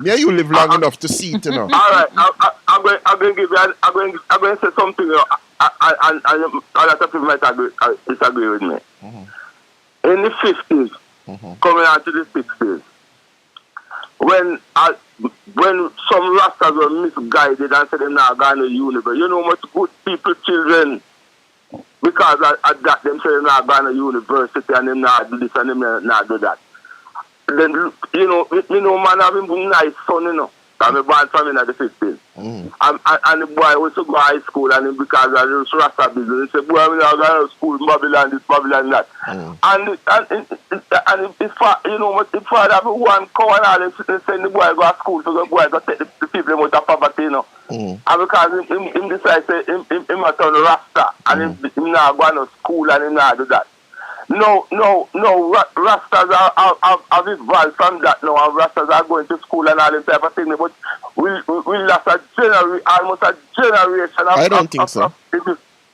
Yeah, you live long enough to see it, you know. All right, I'm going to say something, and a lot of people might disagree with me. Mm-hmm. In the 50s, coming out to the 60s, when some Rastas were misguided and said they're not going to university, you know how much good people, children, because at that them say they're not going to university and them not do this and them not do that. Then, you know, man, I have a nice son, you know. I'm born from in the 50s. And the boy was to go to high school, and because of the Rasta business, he said, boy, I'm not going to school, Babylon, this, Babylon, that. And his father, you know, his father have one cow and all, and send the boy go to school, so the boy go take the people out of poverty, you know. And because him decide, say, him a turn Rasta, and him not going to school, and him not do that. No, Rastas have evolved from that now, and Rastas are going to school and all this type of thing, but we lost almost a generation of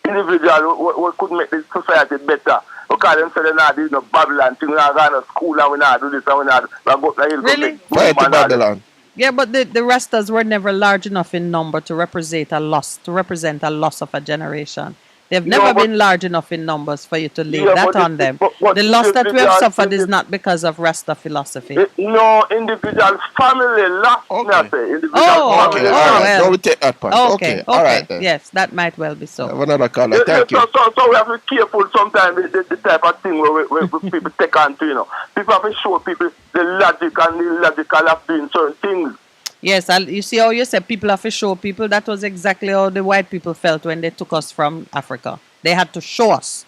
individuals who could make this society better. Because them say they're not doing no Babylon thing, we're not going to school and we're not do this and we're not go to the hill. Really? Babylon. Yeah, but the Rastas were never large enough in number to represent a loss of a generation. They've never been large enough in numbers for you to lay that on them. The loss that we have suffered is not because of Rasta philosophy. No, individual family lost. Okay. All right. So we take that point. Okay. All right then. Yes, that might well be so. Have another caller. Thank you. So we have to be careful sometimes the type of thing where people take on to, you know. People have to show people the logic and the illogical of doing certain things. Yes, you see how you said people have to show people. That was exactly how the white people felt when they took us from Africa. They had to show us.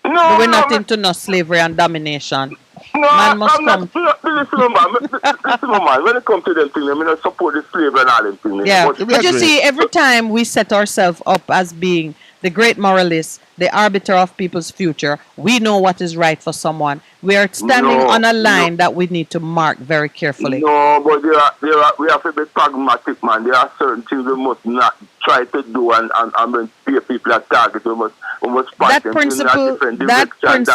They were not into no slavery and domination. No, Man must I'm not. Listen, man. When it comes to them things, I mean, I support the slave and all them things. Yeah, but you see, every time we set ourselves up as being the great moralist, the arbiter of people's future, we know what is right for someone. We are standing on a line that we need to mark very carefully. No, but we have to be pragmatic, man. There are certain things we must not try to do and pay people at target. We must fight them in a different direction.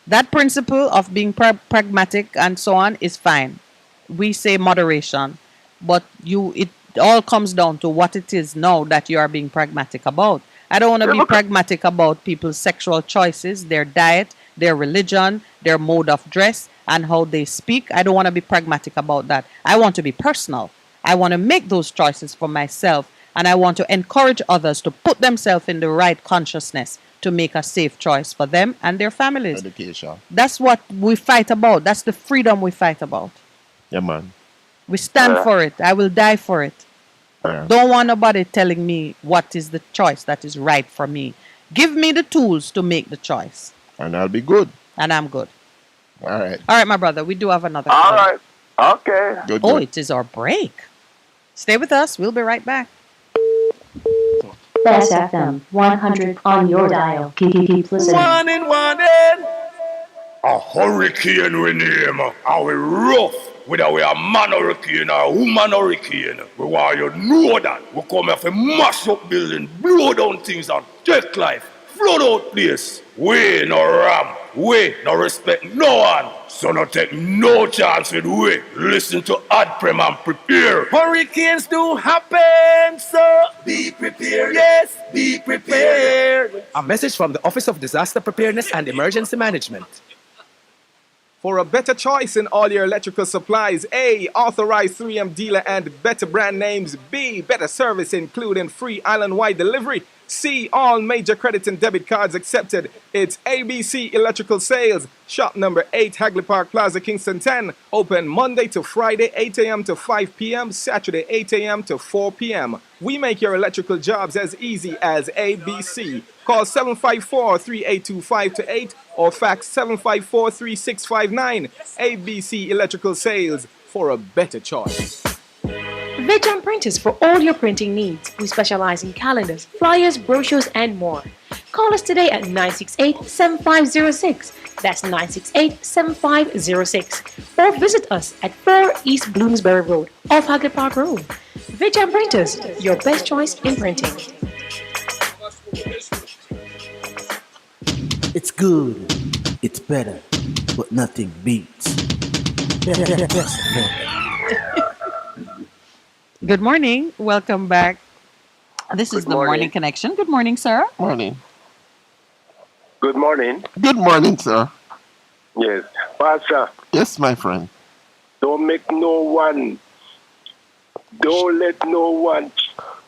That principle of being pragmatic and so on is fine. We say moderation, but it all comes down to what it is now that you are being pragmatic about. I don't want to be pragmatic about people's sexual choices, their diet, their religion, their mode of dress, and how they speak. I don't want to be pragmatic about that. I want to be personal. I want to make those choices for myself, and I want to encourage others to put themselves in the right consciousness to make a safe choice for them and their families. Education. That's what we fight about. That's the freedom we fight about. Yeah, man. We stand for it. I will die for it. Don't want nobody telling me what is the choice that is right for me. Give me the tools to make the choice. And I'll be good. And I'm good. All right. All right, my brother. We do have another All call. right. Okay. Good, Oh, good. it is our break. Stay with us. We'll be right back. Best FM 100 on your dial. Keep listening. One in. A hurricane we name. Are we rough? Whether we are man hurricane or woman hurricane. We want you know that. We come here for mash up building, blow down things and take life. Flood out place. We no ram. We no respect no one. So no take no chance with we. Listen to Adprem and prepare. Hurricanes do happen, so be prepared. Yes, be prepared. A message from the Office of Disaster Preparedness and Emergency Management. For a better choice in all your electrical supplies, A, authorized 3M dealer and better brand names. B, better service including free island-wide delivery. C, all major credit and debit cards accepted. It's ABC Electrical Sales. Shop number 8, Hagley Park Plaza, Kingston 10. Open Monday to Friday, 8 a.m. to 5 p.m. Saturday, 8 a.m. to 4 p.m. We make your electrical jobs as easy as ABC. Call 754-382-528 or fax 754-3659. ABC Electrical Sales, for a better choice. Vejam Printers for all your printing needs. We specialize in calendars, flyers, brochures, and more. Call us today at 968-7506. That's 968-7506. Or visit us at 4 East Bloomsbury Road, off Hagley Park Road. Vejam Printers, your best choice in printing. It's good. It's better. But nothing beats. Best FM. Good morning. Welcome back. This is the Morning Connection. Good morning, sir. Morning. Good morning. Good morning, sir. Yes. Pastor, Yes, my friend. don't let no one.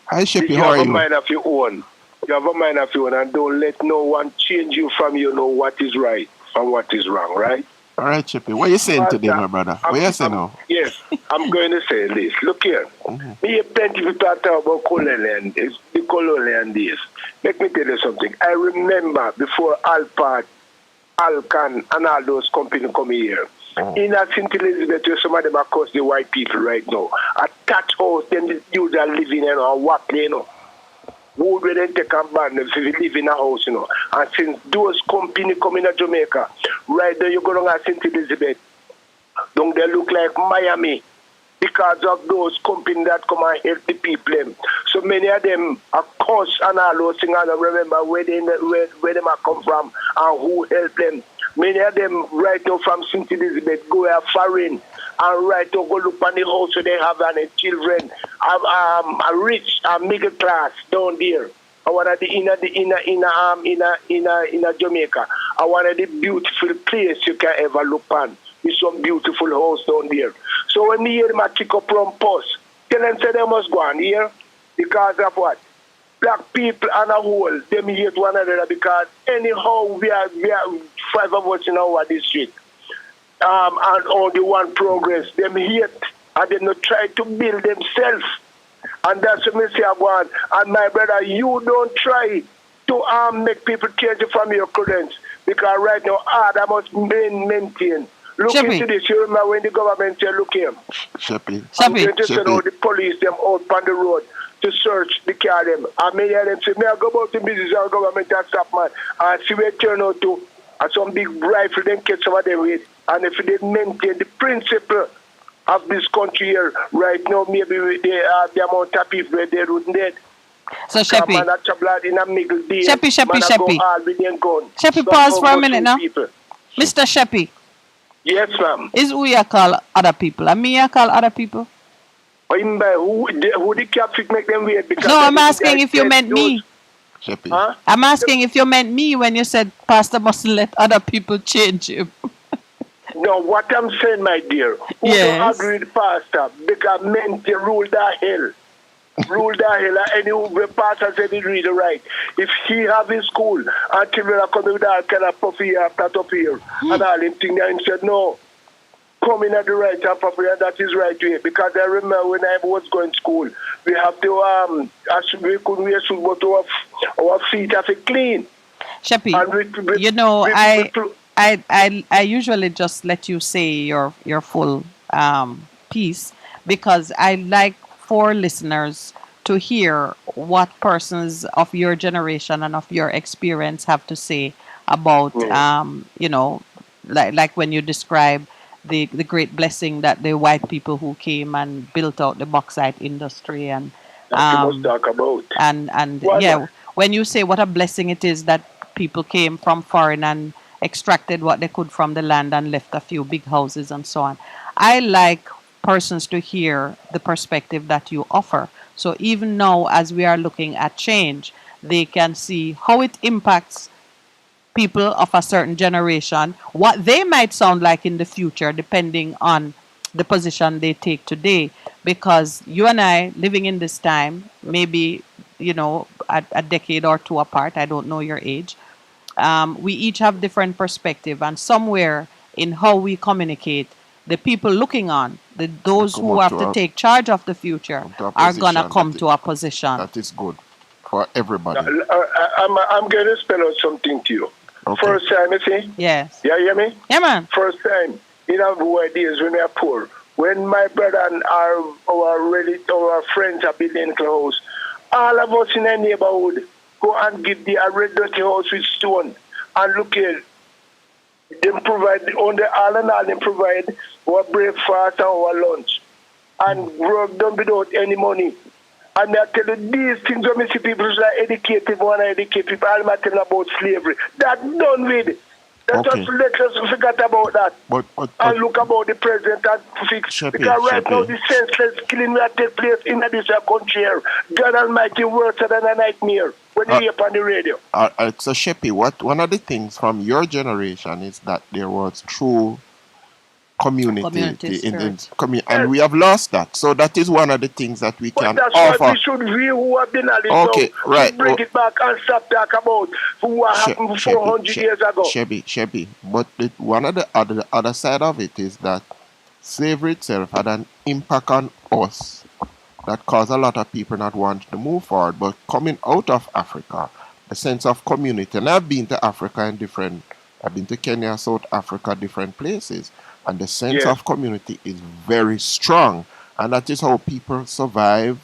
Hi, Shippy. You How are have a you? mind of your own. You have a mind of your own, and don't let no one change you from what is right and what is wrong, right? All right, Shippy. What are you saying today, my brother? What are you saying now? Yes, I'm going to say this. Look here. Me hear plenty people talk about colony and this, the colony and this. Let me tell you something. I remember before Alpart, Alcan, and all those companies come here. In St. Elizabeth, where some of them are cost the white people right now. A thatch house, then the dudes are living in or what, would we then take a ban if we live in a house, And since those companies come in Jamaica, right there you go down at St. Elizabeth, don't they look like Miami? Because of those companies that come and help the people. So many of them are cost and all those things. I don't remember where they are come from and who helped them. Many of them right now from St. Elizabeth go foreign and right now go look on the house so they have and children, a rich and middle class down there. I want the inner Jamaica. I want the beautiful place you can ever look on. With some beautiful house down there. So when they hear them kick up from post, tell them say they must go on here because of what? Black people and a whole, them hate one another because anyhow we are 5 of us in our district. And only one progress, them hate and they not try to build themselves. And that's what me say I want. And my brother, you don't try to make people change from your credence because right now, I must maintain. Look Sheppy. into this. You remember when the government said, look here, Sheppy. I'm going to send out the police them out on the road to search the car them. And many of them say, may I go about the business of government and stop man. And see where it turn out to. And some big rifle then catch some of them with. And if they maintain the principle of this country here right now, maybe they have the amount of people where they wouldn't dead. So Sheppy. Man at blood in a middle day. Sheppy. Sheppy, pause for a minute now. Mr. Sheppy. Yes, ma'am. Is who you call other people? And me you call other people? Who the Catholic make them weird? Because No, I'm asking if you meant me. Huh? I'm asking if you meant me when you said Pastor mustn't let other people change him. No, what I'm saying, my dear, who Yes. don't agree with Pastor, because men they rule the hell. Rule the hell. And the pastor said he read the right. If he have his school and children are coming with all kind of puffy here, flat up here, and all them thing there, and said, no, come in at the right and puffy, and that is right way. Because I remember when I was going to school, we have to, we couldn't wear shoes, but our feet have to clean. Sheppy, you know, I usually just let you say your full piece because I like for listeners to hear what persons of your generation and of your experience have to say about you know, like when you describe the great blessing that the white people who came and built out the bauxite industry and talk about. And yeah, when you say what a blessing it is that people came from foreign and extracted what they could from the land and left a few big houses and so on. I like persons to hear the perspective that you offer. So even now, as we are looking at change, they can see how it impacts people of a certain generation, what they might sound like in the future, depending on the position they take today. Because you and I, living in this time, maybe, you know, a decade or two apart, I don't know your age, we each have different perspective, and somewhere in how we communicate, the people looking on, those who have to take charge of the future, are gonna come to a position. That is good for everybody. I'm going to spell out something to you. Okay. First time, you see? Yes. Yeah, you hear me? Yeah, man. First time, in our days when we are poor, when my brother and our friends are building clothes, all of us in a neighborhood go and give the red dirty house with stone. And look here, them provide, on the all and all, them provide our breakfast and our lunch. And work done without any money. And I tell you, these things when I see people that educate people and educate people, I'm telling about slavery. That's done with. Let us forget about that. But and look about the present and fix. Because right now, the senseless killing that take place in this country here. God Almighty worse than a nightmare when you hear on the radio. So, Sheppy, one of the things from your generation is that there was true community and we have lost that. So that is one of the things that we can that's offer. Why we should view who have been at it Okay, now, right. bring it back and stop talk about what happened 400 years ago. Sheppy. But one of the other side of it is that slavery itself had an impact on us that caused a lot of people not wanting to move forward. But coming out of Africa, a sense of community, and I've been to Africa I've been to Kenya, South Africa, different places. And the sense of community is very strong. And that is how people survive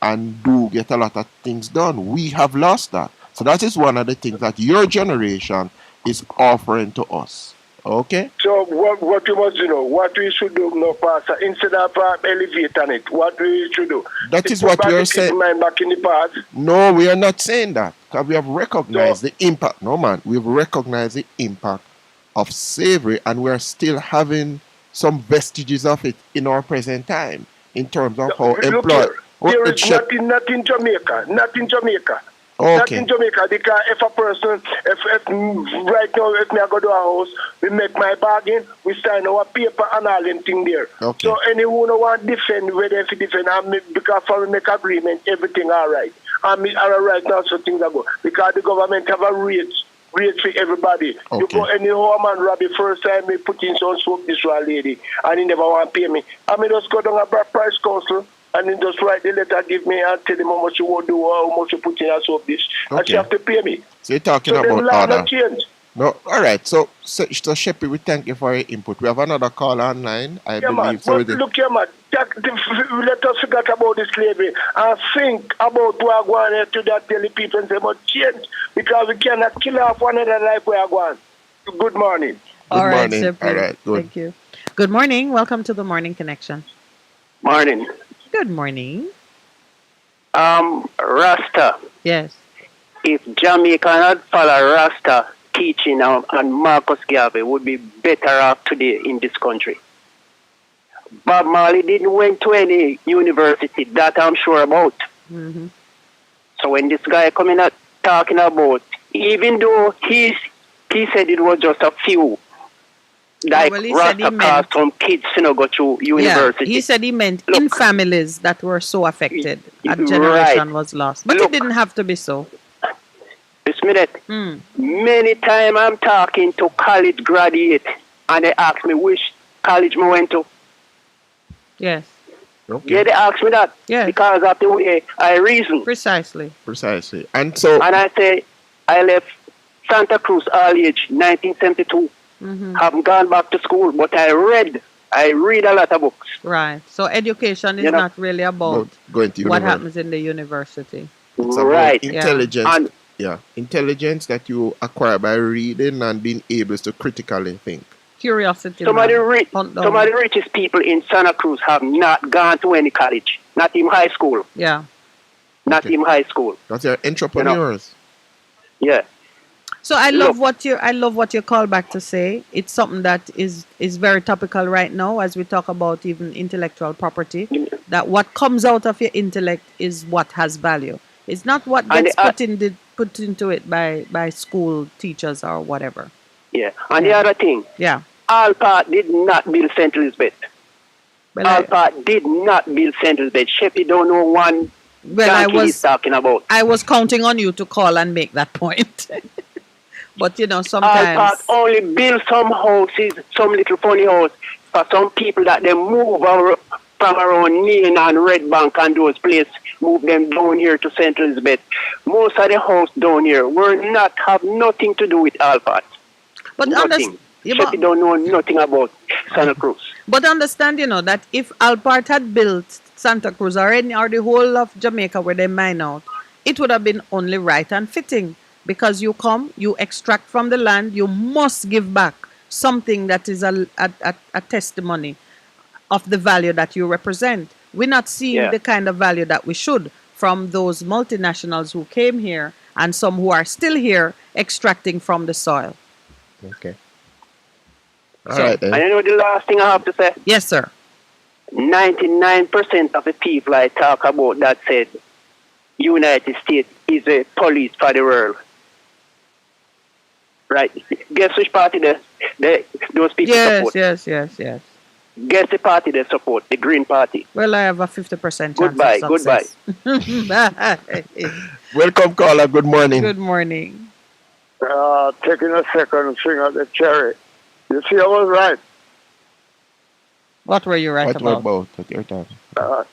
and do get a lot of things done. We have lost that. So that is one of the things that your generation is offering to us. Okay? So what we must do, what we should do now, Pastor, instead of elevating it, what we should do? That is what we are saying. Back in the past. No, we are not saying that. Because we have recognized the impact. No, man. We've recognized the impact of slavery, and we're still having some vestiges of it in our present time in terms of how employed. There is not in Jamaica. Not in Jamaica. Okay. Not in Jamaica. Because if a person, if right now, if me I go to a house, we make my bargain, we sign our paper and all them thing there. Okay. So anyone who want to defend, whether if you defend, because for we make agreement, everything all right. And right now, so things are good. Because the government have a rate for everybody. Okay. You go any home and rob the first time me put in some soap this one lady and he never want to pay me. I mean just go down a price council and then just write the letter, give me and tell him how much you want to do or how much you put in a soap this. And she have to pay me. So you're talking so about order. No, all right. So Sheppy, we thank you for your input. We have another call online, I Yeah, man. believe. So But look here, man. Let us forget about the slavery and think about what are going here to that daily people and say about change because we cannot kill off one another like we are going. Good morning. All right, morning. Sheppy. All right, good. Thank you. Good morning. Welcome to the Morning Connection. Morning. Good morning. Rasta. Yes. If Jamaica not follow Rasta teaching and Marcus Garvey would be better off today in this country. Bob Marley didn't went to any university, that I'm sure about. Mm-hmm. So when this guy coming out talking about, even though he said it was just a few, like well, he said he Rasta meant- caused some kids to go to university. Yeah, he said he meant in families that were so affected, a generation was lost. But it didn't have to be so. This minute, Mm. many times I'm talking to college graduate and they ask me which college I went to. Yes. Yeah, they ask me that because of the way I reason. Precisely. And so, and I say I left Santa Cruz early age 1972. Mm-hmm. Haven't gone back to school, but I read a lot of books. Right. So education is You know, not really about going to what university. happens in the university. It's about Right. intelligence. Intelligence that you acquire by reading and being able to critically think. Curiosity. Some of man. the richest people in Santa Cruz have not gone to any college, not even high school. Yeah. Not even high school. That's your entrepreneurs. Yeah. So I love what you call back to say. It's something that is very topical right now as we talk about even intellectual property. That what comes out of your intellect is what has value. It's not what And gets the- put into it by school teachers or whatever. Yeah. And the other thing, Yeah. Alpart did not build St. Elizabeth. Well, I- Alpart did not build St. Elizabeth. Sheppy don't know one Well, I donkey he's was talking about. I was counting on you to call and make that point. But sometimes Alpart only build some houses, some little funny house for some people that they move from around Main and Red Bank and those places, move them down here to St. Elizabeth. Most of the house down here have nothing to do with Alpart. But nothing. yeah, but- Sheppy don't know nothing about Santa Cruz. But understand, that if Alpart had built Santa Cruz or the whole of Jamaica where they mine out, it would have been only right and fitting. Because you come, you extract from the land, you must give back something that is a testimony of the value that you represent. We're not seeing the kind of value that we should from those multinationals who came here and some who are still here extracting from the soil. Okay. All right. And you know the last thing I have to say? Yes, sir. 99% of the people I talk about that said United States is a police for the world. Right. Guess which party those people support? Yes. Guess the party they support, the Green Party. Well, I have a 50% chance Goodbye, of success. Welcome, caller. Good morning. Good morning. Taking a second to sing out the cherry. You see, I was right. What were you right What about? What you're talking? About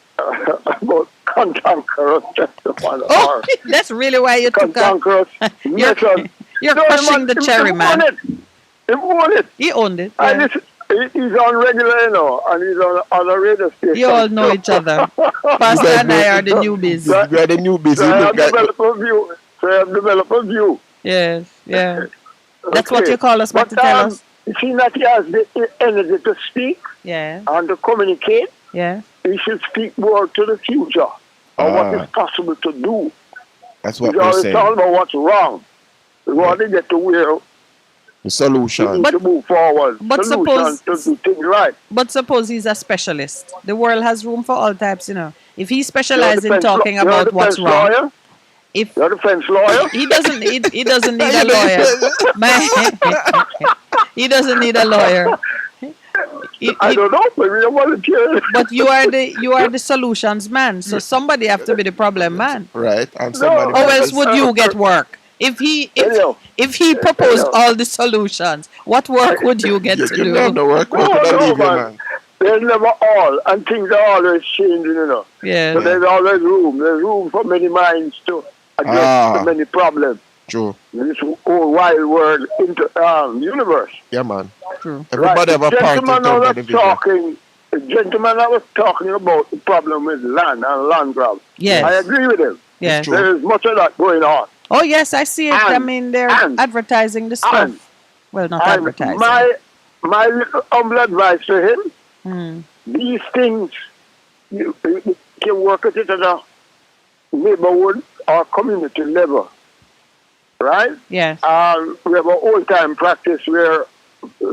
cantankerous gentlemen. Oh, that's really why you took a... Cantankerous method. You're No, crushing the cherry, man. He won it. He owned it. And Yeah. he's on regular, and he's on a radio station. You all know each other. Pastor and I are the newbies. We are the newbies. So I have developed a view. Yes, yeah. That's Okay. what you call us back to tell us. You see that he has the energy to speak Yeah, and to communicate. yeah. He should speak more to the future and what is possible to do. That's what Because we're it's saying. all about what's wrong. We want to get to where The solution. we need to move forward. but Solutions to do things right. But suppose he's a specialist. The world has room for all types, If he specializes in You're a defense talking law- you're a about what's defense wrong, lawyer? if You're a defense lawyer? he doesn't need a lawyer. He doesn't need a lawyer. I don't know, but we don't volunteer. But you are the solutions man. So somebody have to be the problem man. Right. And somebody Or else would you get work? If he proposed all the solutions, what work would you get to do? Man. There's never all, and things are always changing, Yeah. So there's always room. There's room for many minds to address the many problems. True. This whole wild world universe. Yeah, man. True. Everybody have a part in terms of the vision. The gentleman that was talking about the problem with land and land grab. Yes. I agree with him. Yes. There is much of that going on. Oh, yes, I see it. I mean, they're advertising the stuff. Well, not advertising. My little humble advice to him, Hmm. these things, you can work at it at a neighborhood or community level, right? Yes. We have an old-time practice where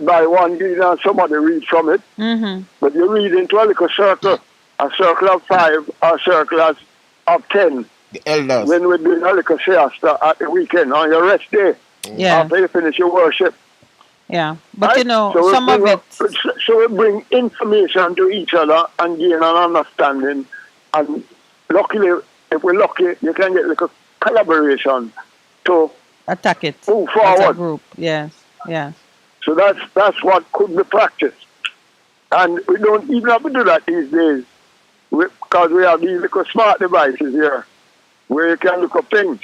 by one and somebody reads from it, Mm-hmm. but you read into a little circle, a circle of 5, a circle of 10. The elders. When we're doing a little siesta at the weekend on your rest day, Yeah. after you finish your worship. Yeah. But, Right? you know, So we some of bring it... up- So we bring information to each other and gain an understanding. And luckily, if we're lucky, you can get like a collaboration to attack it move as a forward. group. Yes. Yes. So that's what could be practiced. And we don't even have to do that these days because we have these little smart devices here where you can look up things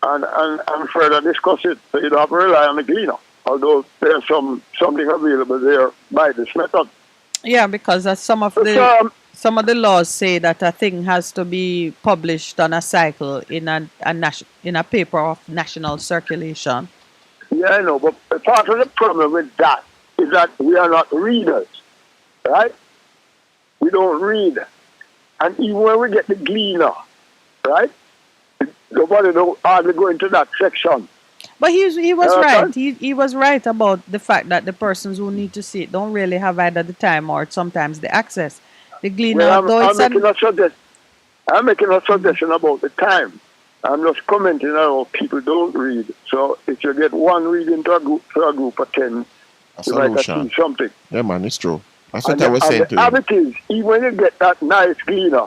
and further discuss it. So you don't have to rely on the cleaner, although there's something available there by this method. Yeah, because some of the laws say that a thing has to be published on a cycle in a paper of national circulation. Yeah, I know, but part of the problem with that is that we are not readers, right? We don't read. And even when we get the gleaner, right? Nobody don't hardly go into that section. But he was right. He was right about the fact that the persons who need to see it don't really have either the time or sometimes the access. The gleaner, Well, I'm making a suggestion about the time. I'm just commenting on people don't read. So if you get one reading to a group of 10, you might achieve something. Yeah, man, it's true. That's what I was saying to the you. habit is, even when you get that nice cleaner,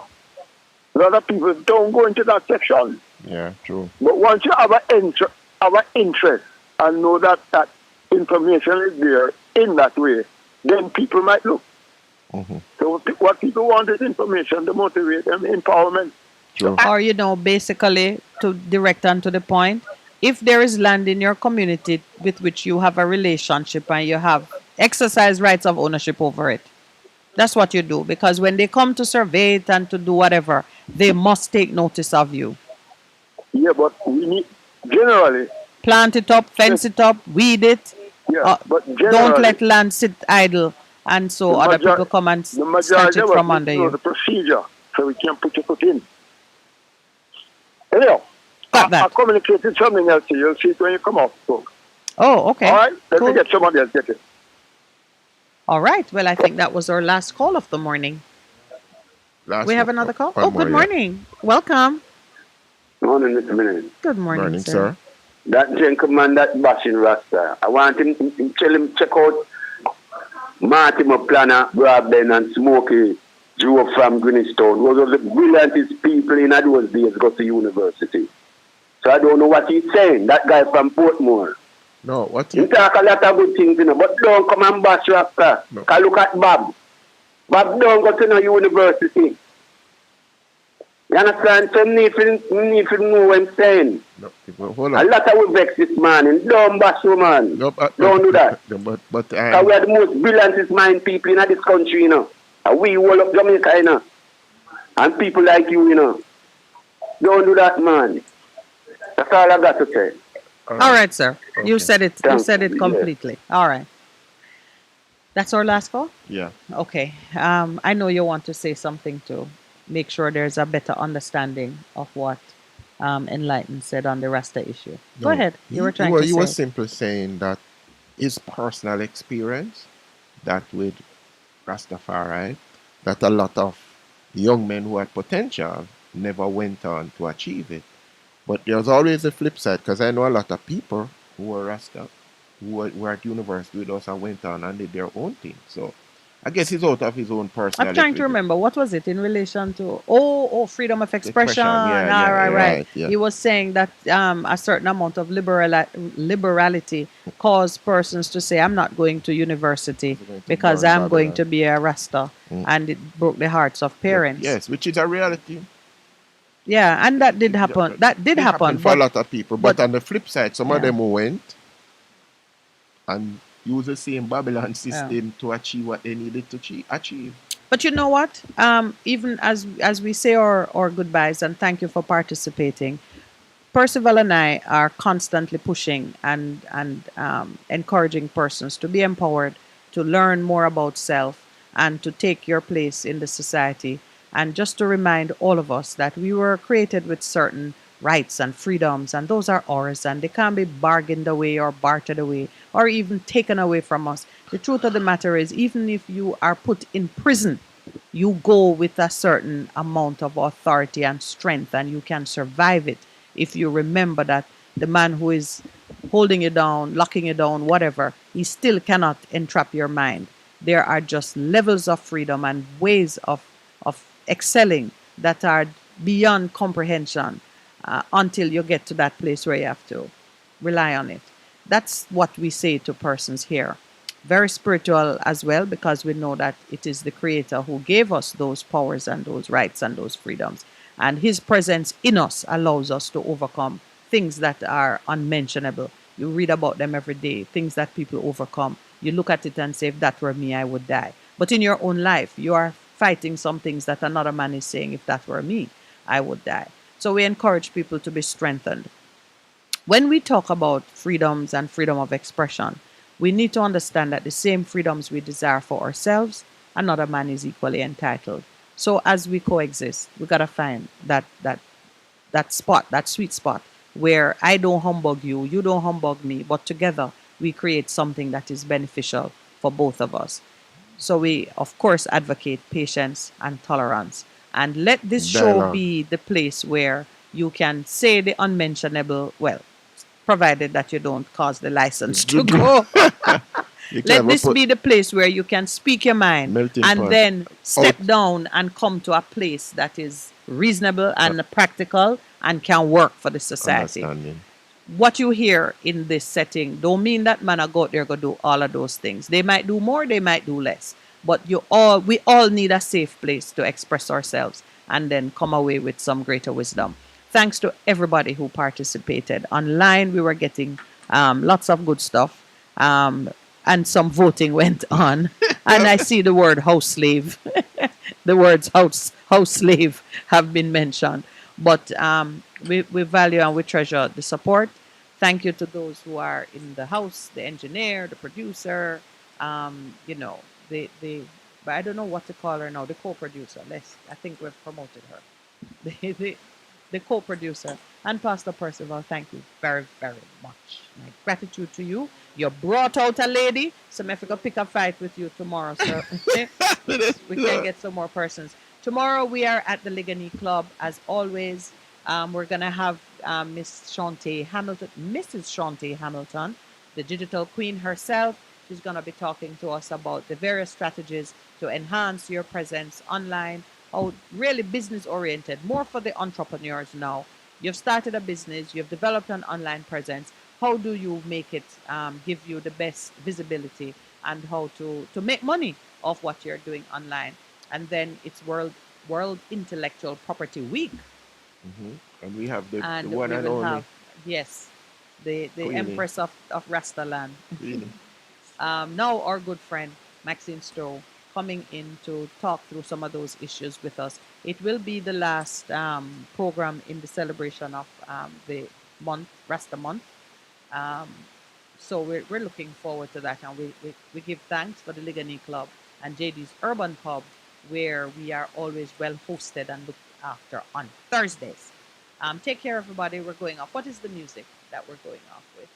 a lot of people don't go into that section. Yeah, true. But once you have an interest and know that that information is there in that way, then people might look. Mm-hmm. So what people want is information to motivate them, empowerment. True. Or, you know, basically, to direct and to the point, if there is land in your community with which you have a relationship and you have exercise rights of ownership over it, that's what you do. Because when they come to survey it and to do whatever, they must take notice of you. Yeah, but we need, generally... Plant it up, fence it up, weed it. Yeah, but don't generally... let land sit idle and so other people come and snatch it from under you. The procedure, so we can put your foot in. Anyhow, I communicated something else to you. You'll see it when you come off. So. Oh, okay. All right, let Cool. me get somebody else get it. All right. Well, I think that was our last call of the morning. We have another call? Oh, good morning. Welcome. Morning, Mr. Minnie. Good morning, sir. That gentleman that bashing Rasta, I want him tell him check out Marty McPlanner, Broadbent and Smokey Joe from Greenstone. Those are the brilliantest people in those days go to university. So I don't know what he's saying. That guy from Portmore. No, what he talk a lot of good things, you know, but don't come and bash Rasta. No. Cause look at Bob. Bob don't go to no university. You understand? Some need to know what I'm saying. No, hold on. A lot of we vex this man and don't bash you, man. No, don't do that. But Because we are the most brilliantest mind people in this country, you know. And we all of Jamaica, you know. And people like you, you know. Don't do that, man. That's all I got to say. All right, sir. Okay. You said it. You said it completely. Yeah. All right. That's our last call? Yeah. Okay. I know you want to say something to make sure there's a better understanding of what Enlighten said on the Rasta issue. Go ahead. You were trying to say. You were simply saying that his personal experience, that with Rastafari, that a lot of young men who had potential never went on to achieve it. But there's always a flip side, because I know a lot of people who were Rasta, who were at university with us and went on and did their own thing. So I guess he's out of his own personality. I'm trying to remember, what was it in relation to, freedom of expression. Right. Yeah. He was saying that a certain amount of liberality caused persons to say, I'm not going to university because I'm going to be a Rasta. And it broke the hearts of parents. Yes, which is a reality. Yeah, and that did happen. That did It happen, happened for a but lot of people. But on the flip side, some of Yeah. them who went and used the same Babylon Yeah. system to achieve what they needed to achieve. But you know what? Even as we say our goodbyes and thank you for participating, Percival and I are constantly pushing and encouraging persons to be empowered, to learn more about self, and to take your place in the society. And just to remind all of us that we were created with certain rights and freedoms, and those are ours, and they can't be bargained away or bartered away or even taken away from us. The truth of the matter is, even if you are put in prison, you go with a certain amount of authority and strength, and you can survive it if you remember that the man who is holding you down, locking you down, whatever, he still cannot entrap your mind. There are just levels of freedom and ways of excelling that are beyond comprehension until you get to that place where you have to rely on it. That's what we say to persons here. Very spiritual as well, because we know that it is the Creator who gave us those powers and those rights and those freedoms. And His presence in us allows us to overcome things that are unmentionable. You read about them every day, things that people overcome. You look at it and say, if that were me, I would die. But in your own life, you are fighting some things that another man is saying, if that were me, I would die. So we encourage people to be strengthened. When we talk about freedoms and freedom of expression, we need to understand that the same freedoms we desire for ourselves, another man is equally entitled. So as we coexist, we gotta find that spot, that sweet spot, where I don't humbug you, you don't humbug me, but together we create something that is beneficial for both of us. So we, of course, advocate patience and tolerance. And let this show Dialogue. be the place where you can say the unmentionable, well, provided that you don't cause the license to go. You Let can this put be the place where you can speak your mind melting and pot then step out. down and come to a place that is reasonable and practical and can work for the society. Understanding. What you hear in this setting don't mean that man are go out there go do all of those things. They might do more, they might do less. But we all need a safe place to express ourselves and then come away with some greater wisdom. Thanks to everybody who participated. Online, we were getting lots of good stuff. And some voting went on. And I see the word house slave. The words house slave have been mentioned. But we value and we treasure the support. Thank you to those who are in the house, the engineer, the producer, you know, but I don't know what to call her now, the co-producer. I think we've promoted her. The co-producer. And Pastor Percival, thank you very, very much. My gratitude to you. You brought out a lady, so if I go pick a fight with you tomorrow, sir. We can get some more persons. Tomorrow we are at the Ligani Club, as always. We're gonna have Miss Shantae Hamilton, Mrs. Shantae Hamilton, the digital queen herself. She's gonna be talking to us about the various strategies to enhance your presence online. How really business oriented, more for the entrepreneurs now. You've started a business, you've developed an online presence. How do you make it give you the best visibility and how to make money off what you're doing online? And then it's World Intellectual Property Week. And we have the And one we and will only have, yes, the Queenie. Empress of Rastaland. Queenie. Now our good friend Maxine Stowe coming in to talk through some of those issues with us. It will be the last program in the celebration of the month, Rasta month. So we're looking forward to that, and we give thanks for the Ligani Club and JD's Urban Pub, where we are always well hosted and looked after on Thursdays. Take care, everybody. We're going off. What is the music that we're going off with?